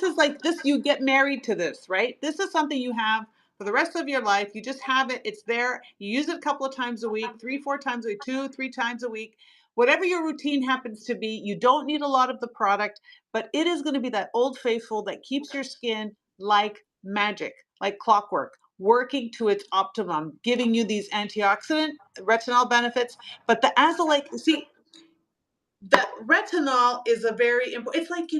is like this. You get married to this, right? This is something you have for the rest of your life. You just have it. It's there. You use it a couple of times a week, three, four times a week, two, three times a week. Whatever your routine happens to be, you don't need a lot of the product, but it is going to be that old faithful that keeps your skin like magic, like clockwork, working to its optimum, giving you these antioxidant retinol benefits. But the azelaic, see, that retinol is a very important, it's like,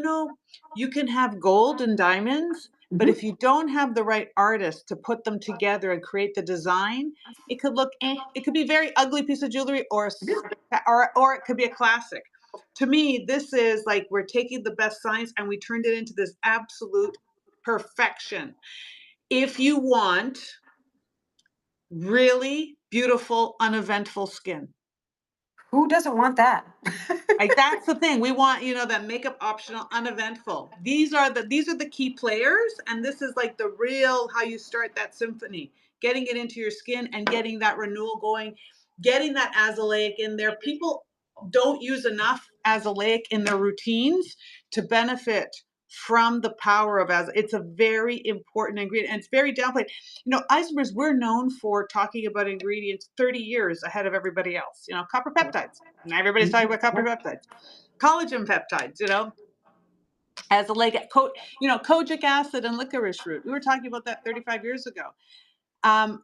you can have gold and diamonds, but Mhm. if you don't have the right artist to put them together and create the design, it could look it could be a very ugly piece of jewelry, or it could be a classic. To me, this is like we're taking the best science and we turned it into this absolute perfection. If you want really beautiful uneventful skin, Who doesn't want that? like that's the thing. We want, that makeup optional, uneventful. These are the key players, and this is like the real how you start that symphony, getting it into your skin and getting that renewal going, getting that azelaic in there. People don't use enough azelaic in their routines to benefit from the power of as it's a very important ingredient and it's very downplayed. Isomers, we're known for talking about ingredients 30 years ahead of everybody else. Copper peptides. Now everybody's talking about copper peptides, collagen peptides, as a leg, kojic acid and licorice root. We were talking about that 35 years ago. Um,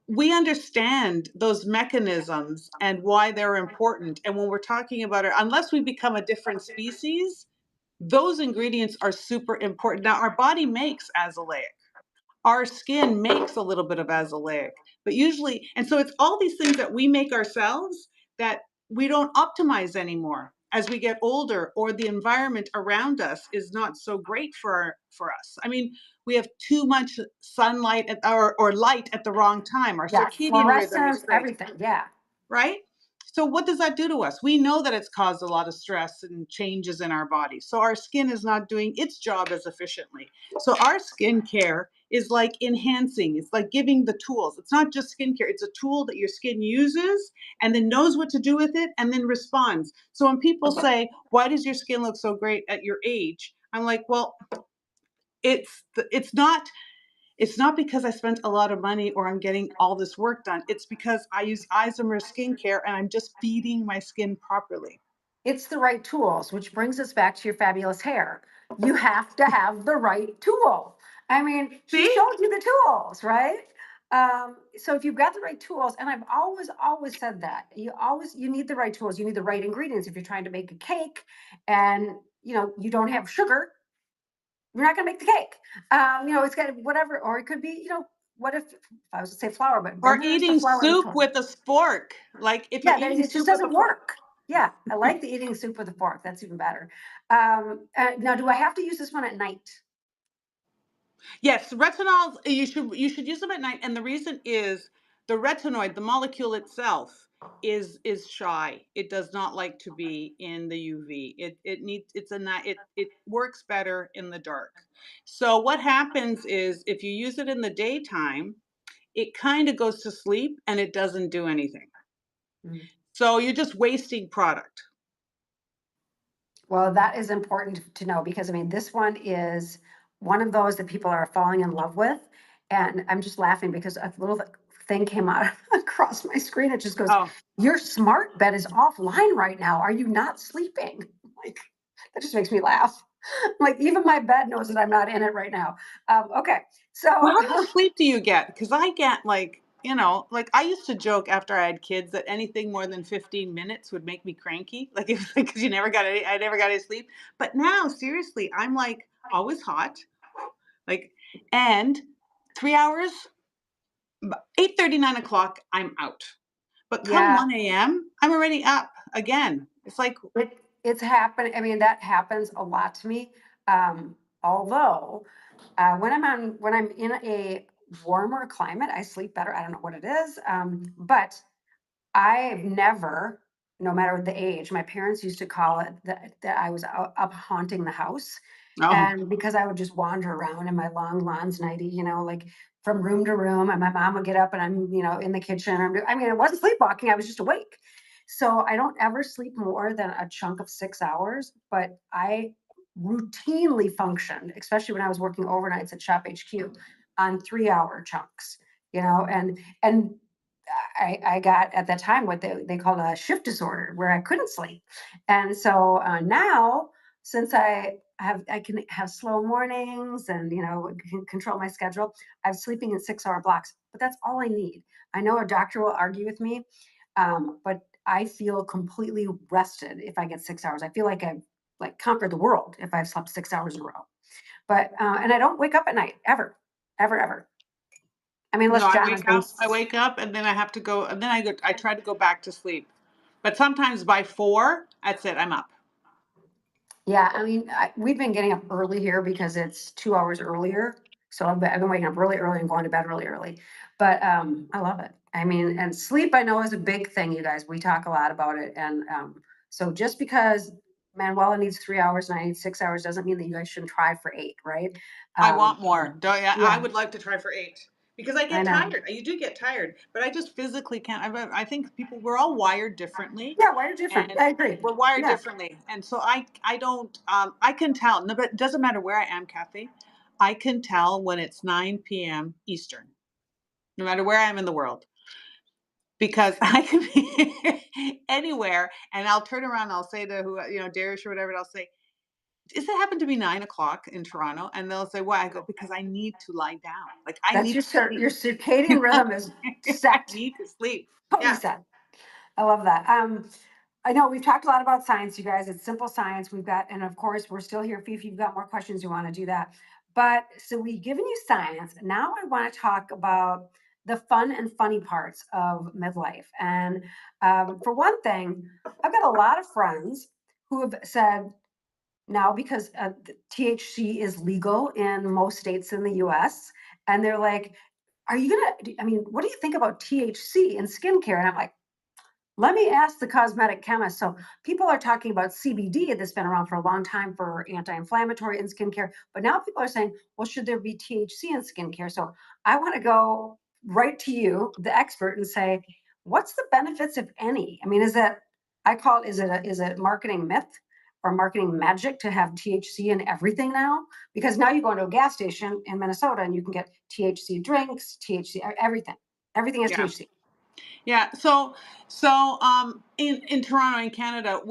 we understand those mechanisms and why they're important. And when we're talking about it, unless we become a different species, those ingredients are super important. Now, our body makes azelaic. Our skin makes a little bit of azelaic, but usually, and so it's all these things that we make ourselves that we don't optimize anymore as we get older, or the environment around us is not so great for us. I mean, we have too much sunlight or light at the wrong time. Our Yes, circadian rhythm is fluorescence, great, everything. Yeah. right? So what does that do to us? We know that it's caused a lot of stress and changes in our body. So our skin is not doing its job as efficiently. So our skincare is like enhancing, it's like giving the tools. It's not just skincare, it's a tool that your skin uses and then knows what to do with it and then responds. So when people say, why does your skin look so great at your age? I'm like, well, it's not because I spent a lot of money or I'm getting all this work done. It's because I use Isomers Skincare and I'm just feeding my skin properly. It's the right tools, which brings us back to your fabulous hair. You have to have the right tool. I mean, she See? showed you the tools, right? So if you've got the right tools, and I've always said that you need the right tools, you need the right ingredients. If you're trying to make a cake and you don't have sugar, you're not going to make the cake. It's got whatever, or it could be, what if I was to say flour, but Or then there's the eating flour in the soup tool. with a spork. Like if you're Yeah, then eating it just soup with doesn't a fork. work. Yeah, I like the eating soup with a fork. That's even better. Now, do I have to use this one at night? Yes, retinols, you should use them at night, and the reason is the retinoid, the molecule itself, is shy. It does not like to be in the UV. It needs it works better in the dark. So what happens is if you use it in the daytime, it kind of goes to sleep and it doesn't do anything. Mm. So you're just wasting product. Well, that is important to know because I mean, this one is one of those that people are falling in love with. And I'm just laughing because a little thing came out across my screen. It just goes, Oh, your smart bed is offline right now. Are you not sleeping? Like, that just makes me laugh. Like, even my bed knows that I'm not in it right now. Okay. well, So, how much sleep do you get? Because I get like I used to joke after I had kids that anything more than 15 minutes would make me cranky. Like if because I never got any sleep. But now, seriously, I'm like always hot. Like, and 3 hours, 8:30, 9 o'clock, I'm out. But come yeah, 1 a.m., I'm already up again. It's like, it's happening. I mean, that happens a lot to me. Although, when I'm in a warmer climate, I sleep better. I don't know what it is. But I've never, no matter the age, my parents used to call it that I was up haunting the house. oh, And because I would just wander around in my long lawns nighty, like from room to room, and my mom would get up and I'm, in the kitchen. I mean, I wasn't sleepwalking, I was just awake. So I don't ever sleep more than a chunk of 6 hours, but I routinely functioned, especially when I was working overnights at Shop HQ, on 3 hour chunks, and I got at that time what they called a shift disorder where I couldn't sleep. And so now, since I can have slow mornings and can control my schedule, I'm sleeping in 6 hour blocks, but that's all I need. I know a doctor will argue with me, but I feel completely rested if I get 6 hours. I feel like I've like conquered the world if I've slept 6 hours in a row. But and I don't wake up at night ever, ever, ever. I mean, No, unless John has been. I wake up and then I have to go and then I try to go back to sleep. But sometimes by 4, that's it, I'm up. Yeah, I mean, we've been getting up early here because it's 2 hours earlier. So I've been waking up really early and going to bed really early. But I love it. I mean, and sleep I know is a big thing, you guys. We talk a lot about it. And so just because Manuela needs 3 hours and I need 6 hours doesn't mean that you guys shouldn't try for eight, right? I Um, want more. Don't yeah, I yeah, would like to try for 8 because I I get know. tired. You do get tired, but I just physically can't. I think we're all wired differently, Yeah, why are different? and I agree. we're wired Yeah, differently. And so I don't I can tell. No, but it doesn't matter where I am, Kathy. I can tell when it's 9 p.m. Eastern, no matter where I am in the world, because I can be anywhere, and I'll turn around. And I'll say to Darius or whatever. And I'll say, "Does it happen to be 9 o'clock in Toronto?" And they'll say, "Why?" I go, "Because I need to lie down. Like I that's need your to your sleep. circadian rhythm is I set, need to sleep." totally Yeah. set. I love that. I know we've talked a lot about science, you guys. It's simple science. We've got, and of course, we're still here. If you've got more questions, you want to do that. But so we've given you science. Now I want to talk about the fun and funny parts of midlife. And for one thing, I've got a lot of friends who have said now because THC is legal in most states in the US, and they're like, "Are you gonna? I mean, what do you think about THC in skincare?" And I'm like, let me ask the cosmetic chemist. So people are talking about CBD that's been around for a long time for anti-inflammatory in skincare, but now people are saying, well, should there be THC in skincare? So I want to go right to you, the expert, and say, what's the benefits, if any? I mean, is it marketing myth or marketing magic to have THC in everything now? Because now you go into a gas station in Minnesota and you can get THC drinks, THC, everything. Everything has Yeah. THC. Yeah. In Toronto, in Canada,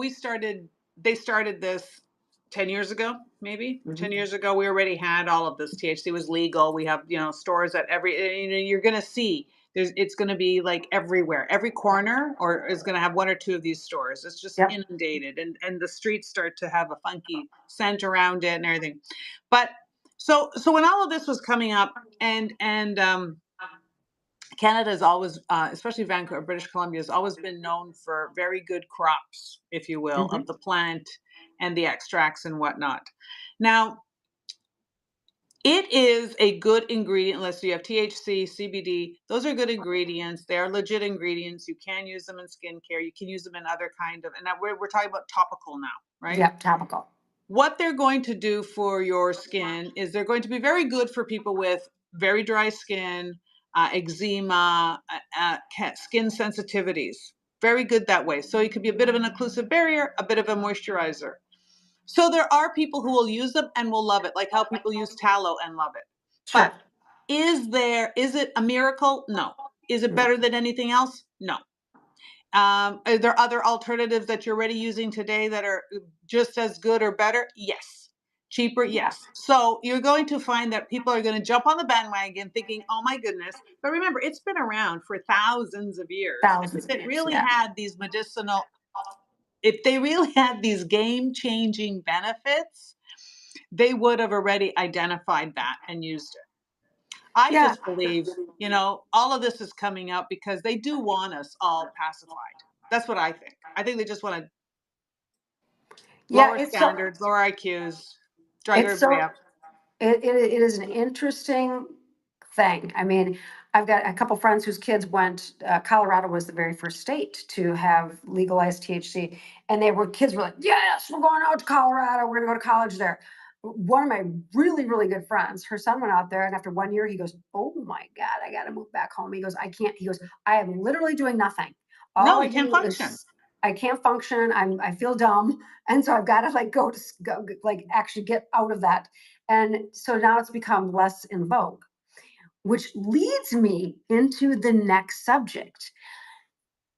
they started this 10 years ago, maybe 10 Mhm. years ago. We already had all of this. THC was legal. We have, stores at you're going to see it's going to be like everywhere. Every corner or is going to have one or two of these stores. It's just Yep. inundated and the streets start to have a funky scent around it and everything. But so when all of this was coming up and Canada has always, especially Vancouver, British Columbia, has always been known for very good crops, if you will, of Mhm. the plant and the extracts and whatnot. Now, it is a good ingredient. Let's see, you have THC, CBD. Those are good ingredients. They are legit ingredients. You can use them in skincare. You can use them in other kind of, and now we're talking about topical now, right? Yep, topical. What they're going to do for your skin is they're going to be very good for people with very dry skin, eczema, skin sensitivities. Very good that way. So it could be a bit of an occlusive barrier, a bit of a moisturizer. So there are people who will use them and will love it, like how people use tallow and love it. But Sure. is it a miracle? No. Is it No. better than anything else? No. Are there other alternatives that you're already using today that are just as good or better? Yes. Cheaper? Yeah. Yes. So you're going to find that people are going to jump on the bandwagon thinking, oh my goodness. But remember, it's been around for thousands of years. And Thousands if of it years. really Yeah. had these if they really had these game changing benefits, they would have already identified that and used it. I Yeah. just believe, all of this is coming up because they do want us all pacified. That's what I think. I think they just want to Yeah. lower standards, lower IQs, drug It's everybody so, up. it is an interesting thing. I mean, I've got a couple friends whose kids went, Colorado was the very first state to have legalized THC. And kids were like, yes, we're going out to Colorado. We're going to go to college there. One of my really, really good friends, her son went out there. And after 1 year, he goes, oh my God, I got to move back home. He goes, I can't. He goes, I am literally doing nothing. No, All I you can't do function. is I can't function. I feel dumb. And so I've got to like go, like actually get out of that. And so now it's become less in vogue, which leads me into the next subject.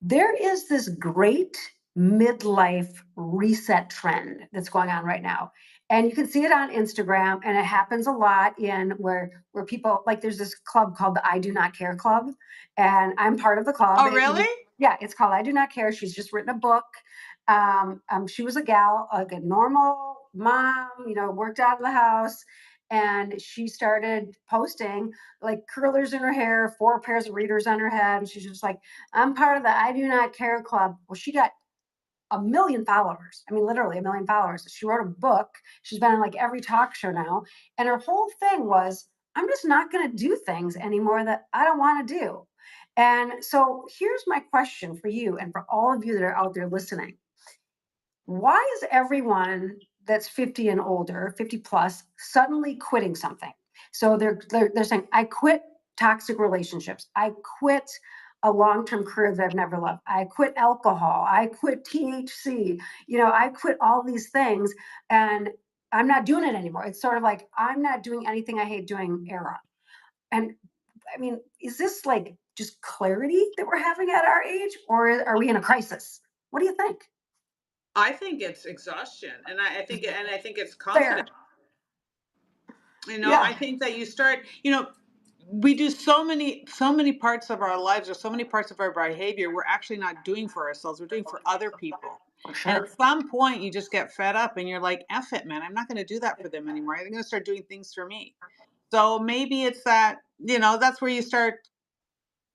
There is this great midlife reset trend that's going on right now. And you can see it on Instagram, and it happens a lot in where people like there's this club called the I Do Not Care Club, and I'm part of the club. Oh, really? Yeah, it's called I Do Not Care. She's just written a book. She was a gal, like a normal mom, worked out of the house, and she started posting like curlers in her hair, 4 pairs of readers on her head, and she's just like, I'm part of the I Do Not Care Club. Well, she got 1 million followers. I mean, literally 1 million followers. She wrote a book. She's been on like every talk show now. And her whole thing was, I'm just not going to do things anymore that I don't want to do. And so here's my question for you and for all of you that are out there listening. Why is everyone that's 50 and older, 50 plus, suddenly quitting something? So they're saying, I quit toxic relationships. I quit a long-term career that I've never loved. I quit alcohol. I quit THC. I quit all these things and I'm not doing it anymore. It's sort of like I'm not doing anything I hate doing era. And I mean, is this like just clarity that we're having at our age, or are we in a crisis? What do you think? I think it's exhaustion, and I think it's confidence. Fair. I Yeah. think that you start, we do so many parts of our lives or so many parts of our behavior we're actually not doing for ourselves, we're doing for other people. For And at sure. some point you just get fed up and you're like, F it, man, I'm not going to do that for them anymore. I'm going to start doing things for me. So maybe it's that, that's where you start,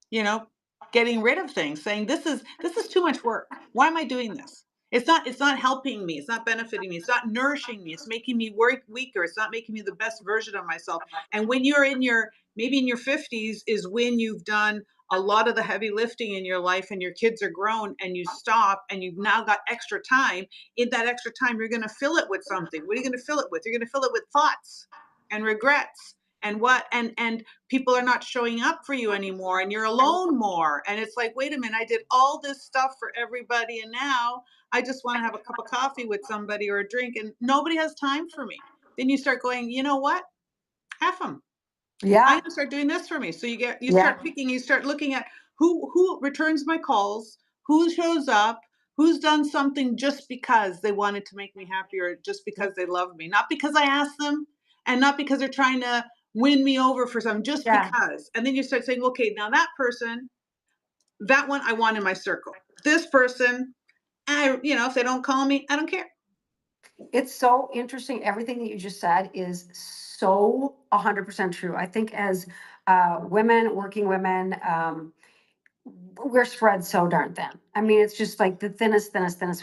you know, getting rid of things, saying this is too much work. Why am I doing this? It's not helping me. It's not benefiting me. It's not nourishing me. It's making me work weaker. It's not making me the best version of myself. And when you're in your maybe in your 50s is when you've done a lot of the heavy lifting in your life and your kids are grown and you stop and you've now got extra time. In that extra time, you're going to fill it with something. What are you going to fill it with? You're going to fill it with thoughts and regrets and what and people are not showing up for you anymore and you're alone more, and it's like, wait a minute, I did all this stuff for everybody and now I just want to have a cup of coffee with somebody or a drink and nobody has time for me. Then you start going, you know what, half them, I'm Yeah. gonna start doing this for me. So you Yeah. start picking, you start looking at who returns my calls, who shows up, who's done something just because they wanted to make me happy or just because they love me, not because I asked them, and not because they're trying to win me over for something, just Yeah. because. And then you start saying, okay, now that person, that one I want in my circle. This person, if they don't call me, I don't care. It's so interesting. Everything that you just said is so 100% true. I think as women, working women, we're spread so darn thin. I mean, it's just like the thinnest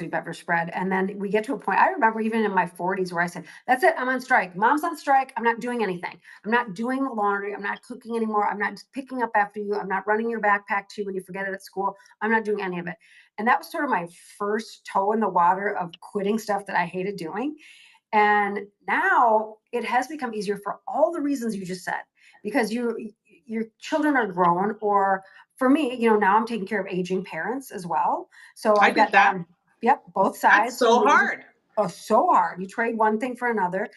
we've ever spread. And then we get to a point, I remember even in my 40s where I said, that's it, I'm on strike. Mom's on strike. I'm not doing anything. I'm not doing the laundry. I'm not cooking anymore. I'm not picking up after you. I'm not running your backpack to you when you forget it at school. I'm not doing any of it. And that was sort of my first toe in the water of quitting stuff that I hated doing. And now it has become easier for all the reasons you just said, because your children are grown, or for me, now I'm taking care of aging parents as well. So I I've did got that. yep, both That's sides. so hard. Oh, so hard. You trade one thing for another.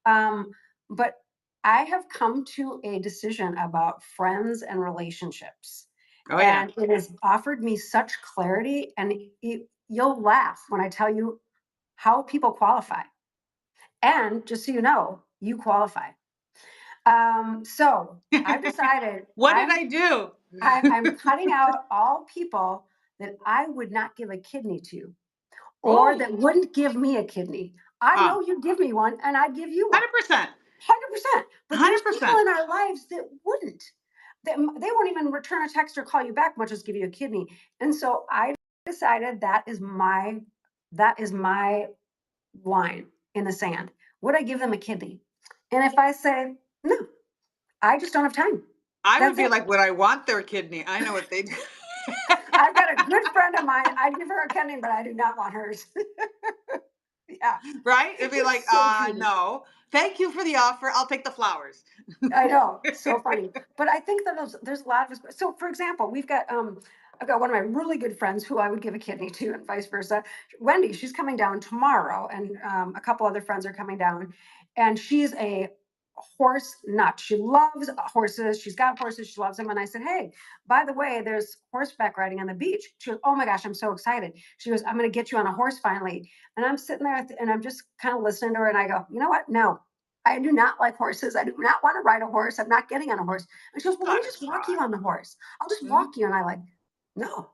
But I have come to a decision about friends and relationships. Oh yeah. And it has offered me such clarity. And you'll laugh when I tell you how people qualify. And just so you qualify. So I've decided What did I do? I'm cutting out all people that I would not give a kidney to, or Oh, that wouldn't give me a kidney. I know you'd give me one, and I'd give you one. 100%. 100%. But there's people 100%. in our lives that wouldn't. They won't even return a text or call you back, much as give you a kidney. And so I decided that is my line in the sand. Would I give them a kidney? And if I say no, I just don't have time. I would That's be it. like, would I want their kidney? I know what they do. I've got a good friend of mine. I'd give her a kidney, but I do not want hers. Yeah, Right? It'd be like, it's so true. no. Thank you for the offer. I'll take the flowers. I know, so funny. But I think that there's a lot of us. So, for example, we've got I've got one of my really good friends who I would give a kidney to, and vice versa. Wendy, she's coming down tomorrow, and a couple other friends are coming down, and she's a horse nut. She loves horses. She's got horses. She loves them. And I said, hey, by the way, there's horseback riding on the beach. She goes, oh my gosh, I'm so excited. She goes, I'm going to get you on a horse finally. And I'm sitting there and I'm just kind of listening to her, and I go, you know what? No, I do not like horses. I do not want to ride a horse. I'm not getting on a horse. And she goes, well, let me Gotta just walk you try. on the horse. I'll just Mhm. walk you. And I like, no,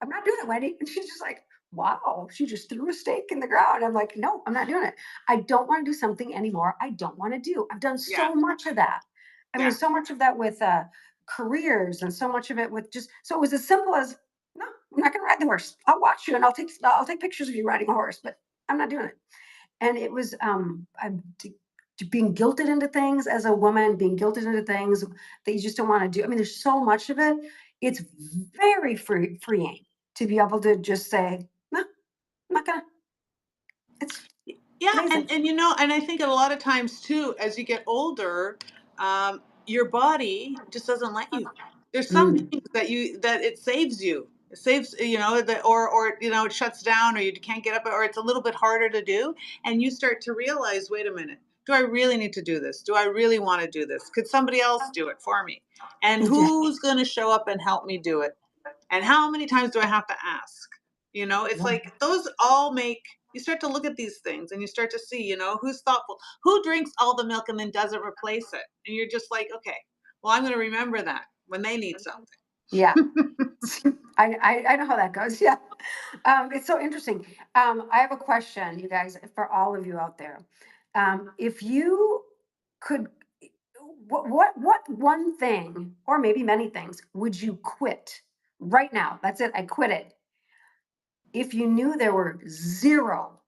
I'm not doing it, Wendy. And she's just like, wow, she just threw a stake in the ground. I'm like, no, I'm not doing it. I don't want to do something anymore I don't want to do. I've done Yeah, so much of that. I mean, yeah. so much of that with careers, and so much of it with just, so it was as simple as, no, I'm not going to ride the horse. I'll watch you and I'll take pictures of you riding a horse, but I'm not doing it. And it was, I'm being guilted into things as a woman, being guilted into things that you just don't want to do. I mean, there's so much of it. It's very freeing to be able to just say, no, I'm not gonna. It's Yeah, amazing. and and I think a lot of times too, as you get older, your body just doesn't let you. There's some Mm, things that it saves you. It saves, that, or it shuts down, or you can't get up, or it's a little bit harder to do, and you start to realize, wait a minute, do I really need to do this? Do I really want to do this? Could somebody else do it for me? And yeah, who's going to show up and help me do it? And how many times do I have to ask? It's yeah, like those all make you start to look at these things and you start to see, who's thoughtful, who drinks all the milk and then doesn't replace it. And you're just like, okay, well, I'm going to remember that when they need yeah. something. I know how that goes. Yeah, it's so interesting. I have a question, you guys, for all of you out there. If you could, what one thing, or maybe many things, would you quit right now? That's it. I quit it. If you knew there were zero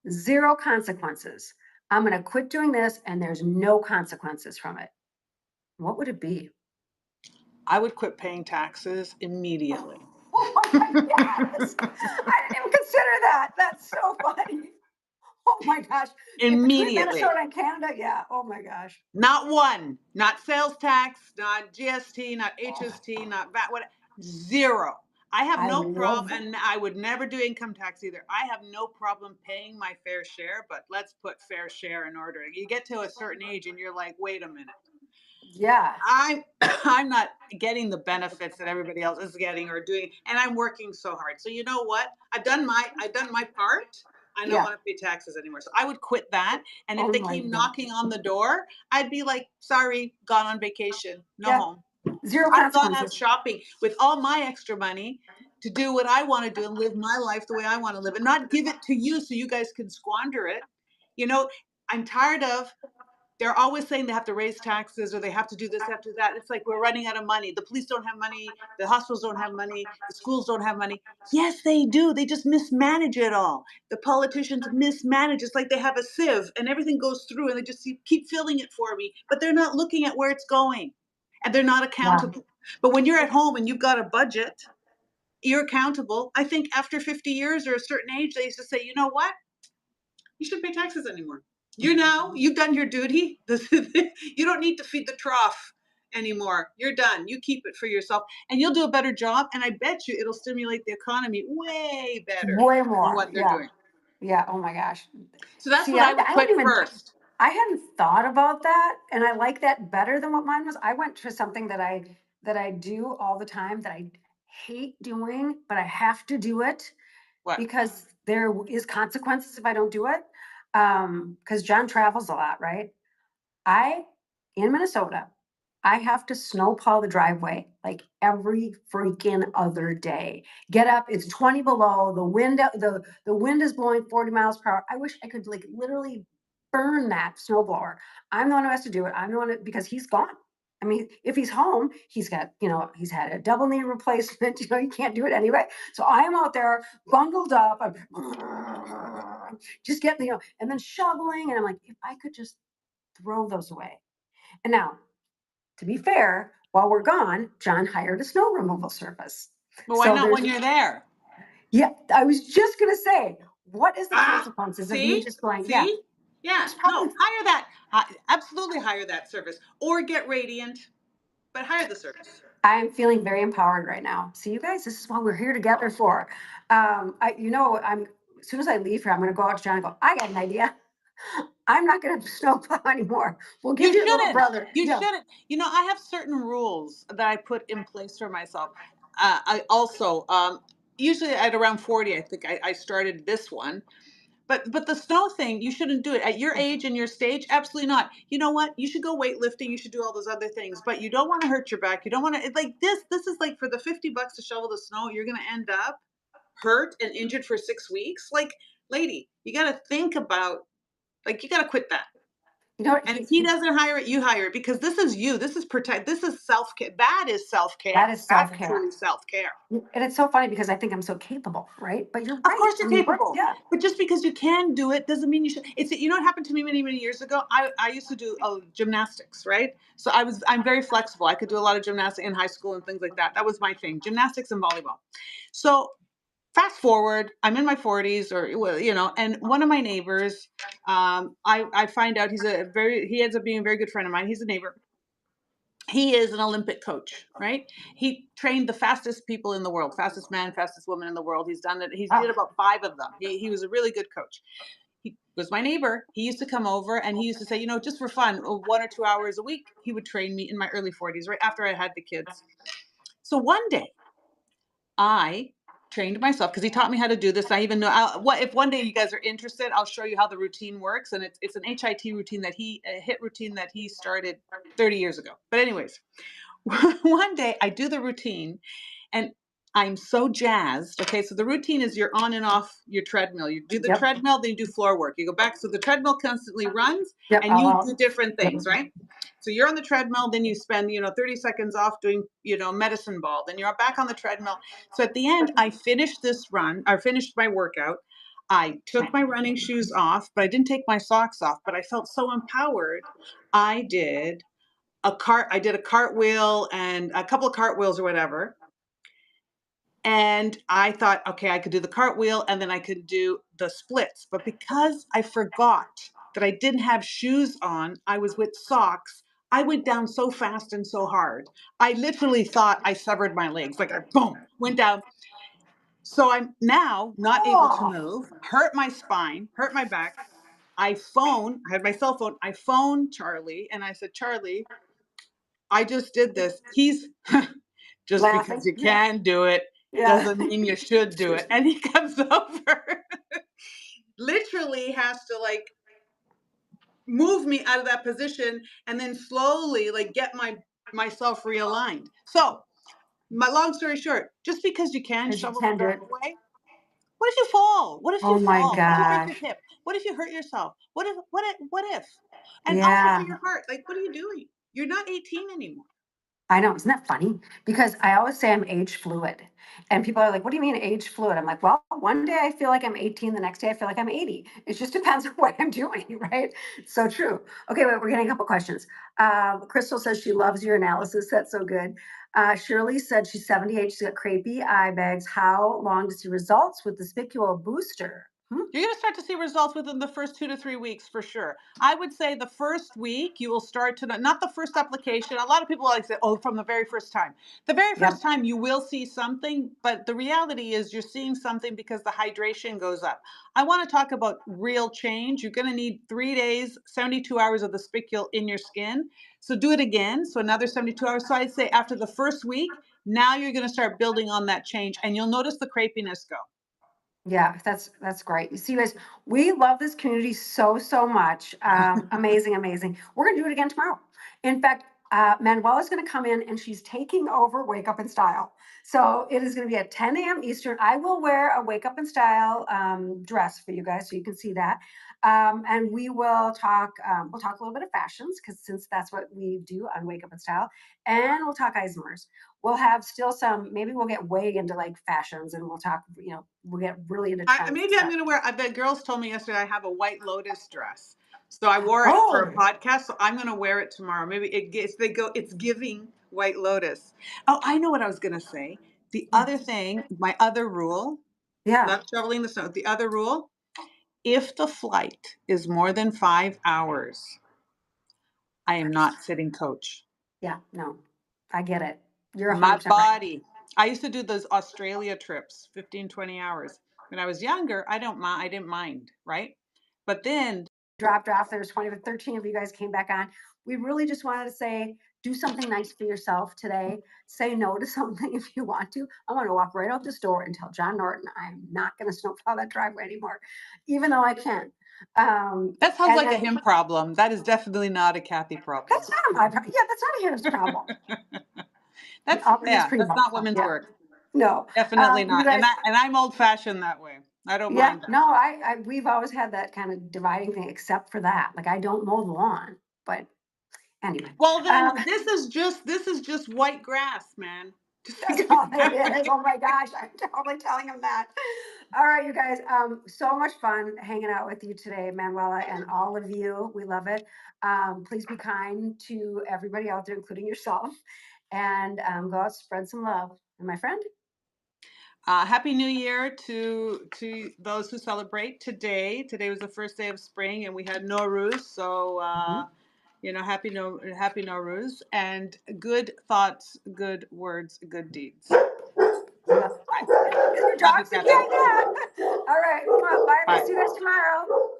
consequences, I'm going to quit doing this and there's no consequences from it. What would it be? I would quit paying taxes immediately. Oh my God, yes. I didn't even consider that. That's so funny. Oh my gosh. Between Immediately. Minnesota and Canada, yeah. Oh my gosh. Not one, not sales tax, not GST, not HST, not VAT, what, zero. I have I no love problem, that. and I would never do income tax either. I have no problem paying my fair share, but let's put fair share in order. You get to a certain age and you're like, wait a minute. Yeah. I'm I'm not getting the benefits that everybody else is getting or doing, and I'm working so hard. So you know what? I've done my part. I don't Yeah. want to pay taxes anymore. So I would quit that. And if Oh they my came God. knocking on the door, I'd be like, sorry, gone on vacation, no Yeah. home. Zero I've gone out consequences. shopping with all my extra money to do what I want to do and live my life the way I want to live and not give it to you so you guys can squander it. You know, I'm tired of they're always saying they have to raise taxes or they have to do this, have to do that. It's like we're running out of money. The police don't have money. The hospitals don't have money. The schools don't have money. Yes, they do. They just mismanage it all. The politicians mismanage. It's like they have a sieve and everything goes through and they just keep filling it for me, but they're not looking at where it's going and they're not Yeah. accountable. But when you're at home and you've got a budget, you're accountable. I think after 50 years or a certain age, they used to say, you know what? You shouldn't pay taxes anymore. You've done your duty. You don't need to feed the trough anymore. You're done. You keep it for yourself and you'll do a better job. And I bet you it'll stimulate the economy way better Way than more. what they're Yeah. doing. Yeah. Oh my gosh. So that's See, what I, I would I hadn't quit even, first. I hadn't thought about that, and I like that better than what mine was. I went to something that I do all the time that I hate doing, but I have to do it What? because there is consequences if I don't do it. Because John travels a lot, right? I, in Minnesota, I have to snowplow the driveway like every freaking other day. Get up, it's 20 below, the wind is blowing 40 miles per hour. I wish I could like literally burn that snowblower. I'm the one who has to do it. I'm the one because he's gone. I mean, if he's home, he's got, he's had a double knee replacement, he can't do it anyway. So I'm out there bundled up. I'm just getting, and then shoveling. And I'm like, if I could just throw those away. And now, to be fair, while we're gone, John hired a snow removal service. But why So not there's, when you're there? yeah, I was just going to say, what is the Ah, consequences of me see? just going, yeah, See? Yeah. there's No, probably, hire that. Absolutely hire that service or get Radiant, but hire the service. I'm feeling very empowered right now. See, you guys, this is what we're here together for. As soon as I leave here, I'm going to go out to John and go, I got an idea. I'm not going to snowplow anymore. We'll give You your little shouldn't. brother. You Yeah. shouldn't. I have certain rules that I put in place for myself. I also, usually at around 40, I think I started this one. But the snow thing, you shouldn't do it at your age and your stage. Absolutely not. You know what? You should go weightlifting. You should do all those other things, but you don't want to hurt your back. You don't want to like this. This is like for the $50 to shovel the snow. You're going to end up hurt and injured for 6 weeks. Like, lady, you got to think about like you got to quit that. You know what? And if he doesn't hire it, you hire it because this is you. This is protect. This is self care. That is self That care. is That's self care. truly self care. And it's so funny because I think I'm so capable, right? But you're Of right. course, you're I mean, we're, capable, yeah. but just because you can do it doesn't mean you should. It's what happened to me many many years ago. I used to do gymnastics, right? So I'm very flexible. I could do a lot of gymnastics in high school and things like that. That was my thing, gymnastics and volleyball. So fast forward, I'm in my 40s, or well, and one of my neighbors, I find out he ends up being a very good friend of mine. He's a neighbor. He is an Olympic coach, right? He trained the fastest people in the world, fastest man, fastest woman in the world. He's done it. He did Wow. about five of them. He was a really good coach. He was my neighbor. He used to come over and he used to say, just for fun, 1 or 2 hours a week, he would train me in my early 40s, right after I had the kids. So one day I trained myself because he taught me how to do this. I even know what if one day you guys are interested, I'll show you how the routine works. And it's an HIT routine a hit routine that he started 30 years ago. But anyways, one day I do the routine and I'm so jazzed. Okay, so the routine is you're on and off your treadmill. You do the Yep. treadmill, then you do floor work. You go back. So the treadmill constantly runs Yep. and you do I'll, different yep. things, right? So you're on the treadmill, then you spend, 30 seconds off doing, medicine ball. Then you're back on the treadmill. So at the end, I finished this run, I finished my workout. I took my running shoes off, but I didn't take my socks off, but I felt so empowered. I did I did a cartwheel and a couple of cartwheels or whatever. And I thought, okay, I could do the cartwheel and then I could do the splits. But because I forgot that I didn't have shoes on, I was with socks. I went down so fast and so hard. I literally thought I severed my legs. Like I boom, went down. So I'm now not able to Oh, move, hurt my spine, hurt my back. I had my cell phone. I phoned Charlie and I said, Charlie, I just did this. He's just because laughing. you Yeah. can do it Yeah. doesn't mean you should do it. And he comes over, literally has to like move me out of that position and then slowly like get myself realigned. So my long story short, just because you can As you shovel the can do it. driveway, what if you fall? What if you Oh my fall? What if you break gosh. your hip? What if you hurt yourself? What if? And also for Yeah. your heart, like what are you doing? You're not 18 anymore. I know, isn't that funny? Because I always say I'm age fluid. And people are like, what do you mean age fluid? I'm like, well, one day I feel like I'm 18, the next day I feel like I'm 80. It just depends on what I'm doing, right? So true. Okay, wait, we're getting a couple questions. Crystal says she loves your analysis. That's so good. Shirley said she's 78. She's got crepey eye bags. How long to see results with the spicule booster? Hmm? You're going to start to see results within the first 2 to 3 weeks for sure. I would say the first week you will start to not the first application. A lot of people like say, oh, from the very first time. The very Yep. first time you will see something, but the reality is you're seeing something because the hydration goes up. I want to talk about real change. You're going to need 3 days, 72 hours of the spicule in your skin. So do it again. So another 72 hours. So I'd say after the first week, now you're going to start building on that change and you'll notice the crepiness go. Yeah, that's great. You see, guys, we love this community so much. Amazing, amazing. We're gonna do it again tomorrow. In fact, Manuela's gonna come in and she's taking over Wake Up in Style. So it is gonna be at 10 a.m. Eastern. I will wear a Wake Up in Style dress for you guys, so you can see that. And we will talk. We'll talk a little bit of fashions because since that's what we do on Wake Up in Style, and we'll talk Isomers. We'll have still some. Maybe we'll get way into like fashions, and we'll talk. We'll get really into trends and Maybe I'm stuff. gonna wear. I bet girls told me yesterday I have a White Lotus dress, so I wore it for Oh, a podcast. So I'm gonna wear it tomorrow. Maybe it gets. They go. It's giving White Lotus. Oh, I know what I was gonna say. The yeah, other thing, my other rule, yeah, not shoveling the snow. The other rule: if the flight is more than 5 hours, I am not sitting coach. yeah. No, I get it. You're My 100% right. body. I used to do those Australia trips, 15, 20 hours. When I was younger, I didn't mind, right? But then Dropped off. There's 20 to 13 of you guys came back on. We really just wanted to say, do something nice for yourself today. Say no to something if you want to. I'm going to walk right out this door and tell John Norton I'm not going to snowplow that driveway anymore, even though I can. that sounds And like a then him problem. That is definitely not a Kathy problem. that's not my problem. Yeah, that's not his problem. His Yeah, pretty that's not problem. women's Yeah. work. No. Definitely You not. guys, And I'm old fashioned that way. I don't yeah, mind that. no, we've always had that kind of dividing thing, except for that. Like, I don't mow the lawn, but anyway. Well, then Um, this is just white grass, man. That's all it is. Oh my gosh, I'm totally telling him that. All right, you guys. So much fun hanging out with you today, Manuela, and all of you. We love it. Please be kind to everybody out there, including yourself, and go out, spread some love. And my friend, Happy New Year to those who celebrate today. Today was the first day of spring, and we had Nowruz, so mhm. happy Nowruz, and good thoughts, good words, good deeds. Oh, Bye. your Love you, dog said, Kathy. yeah, yeah. All right. Bye. We'll Bye. see you guys tomorrow.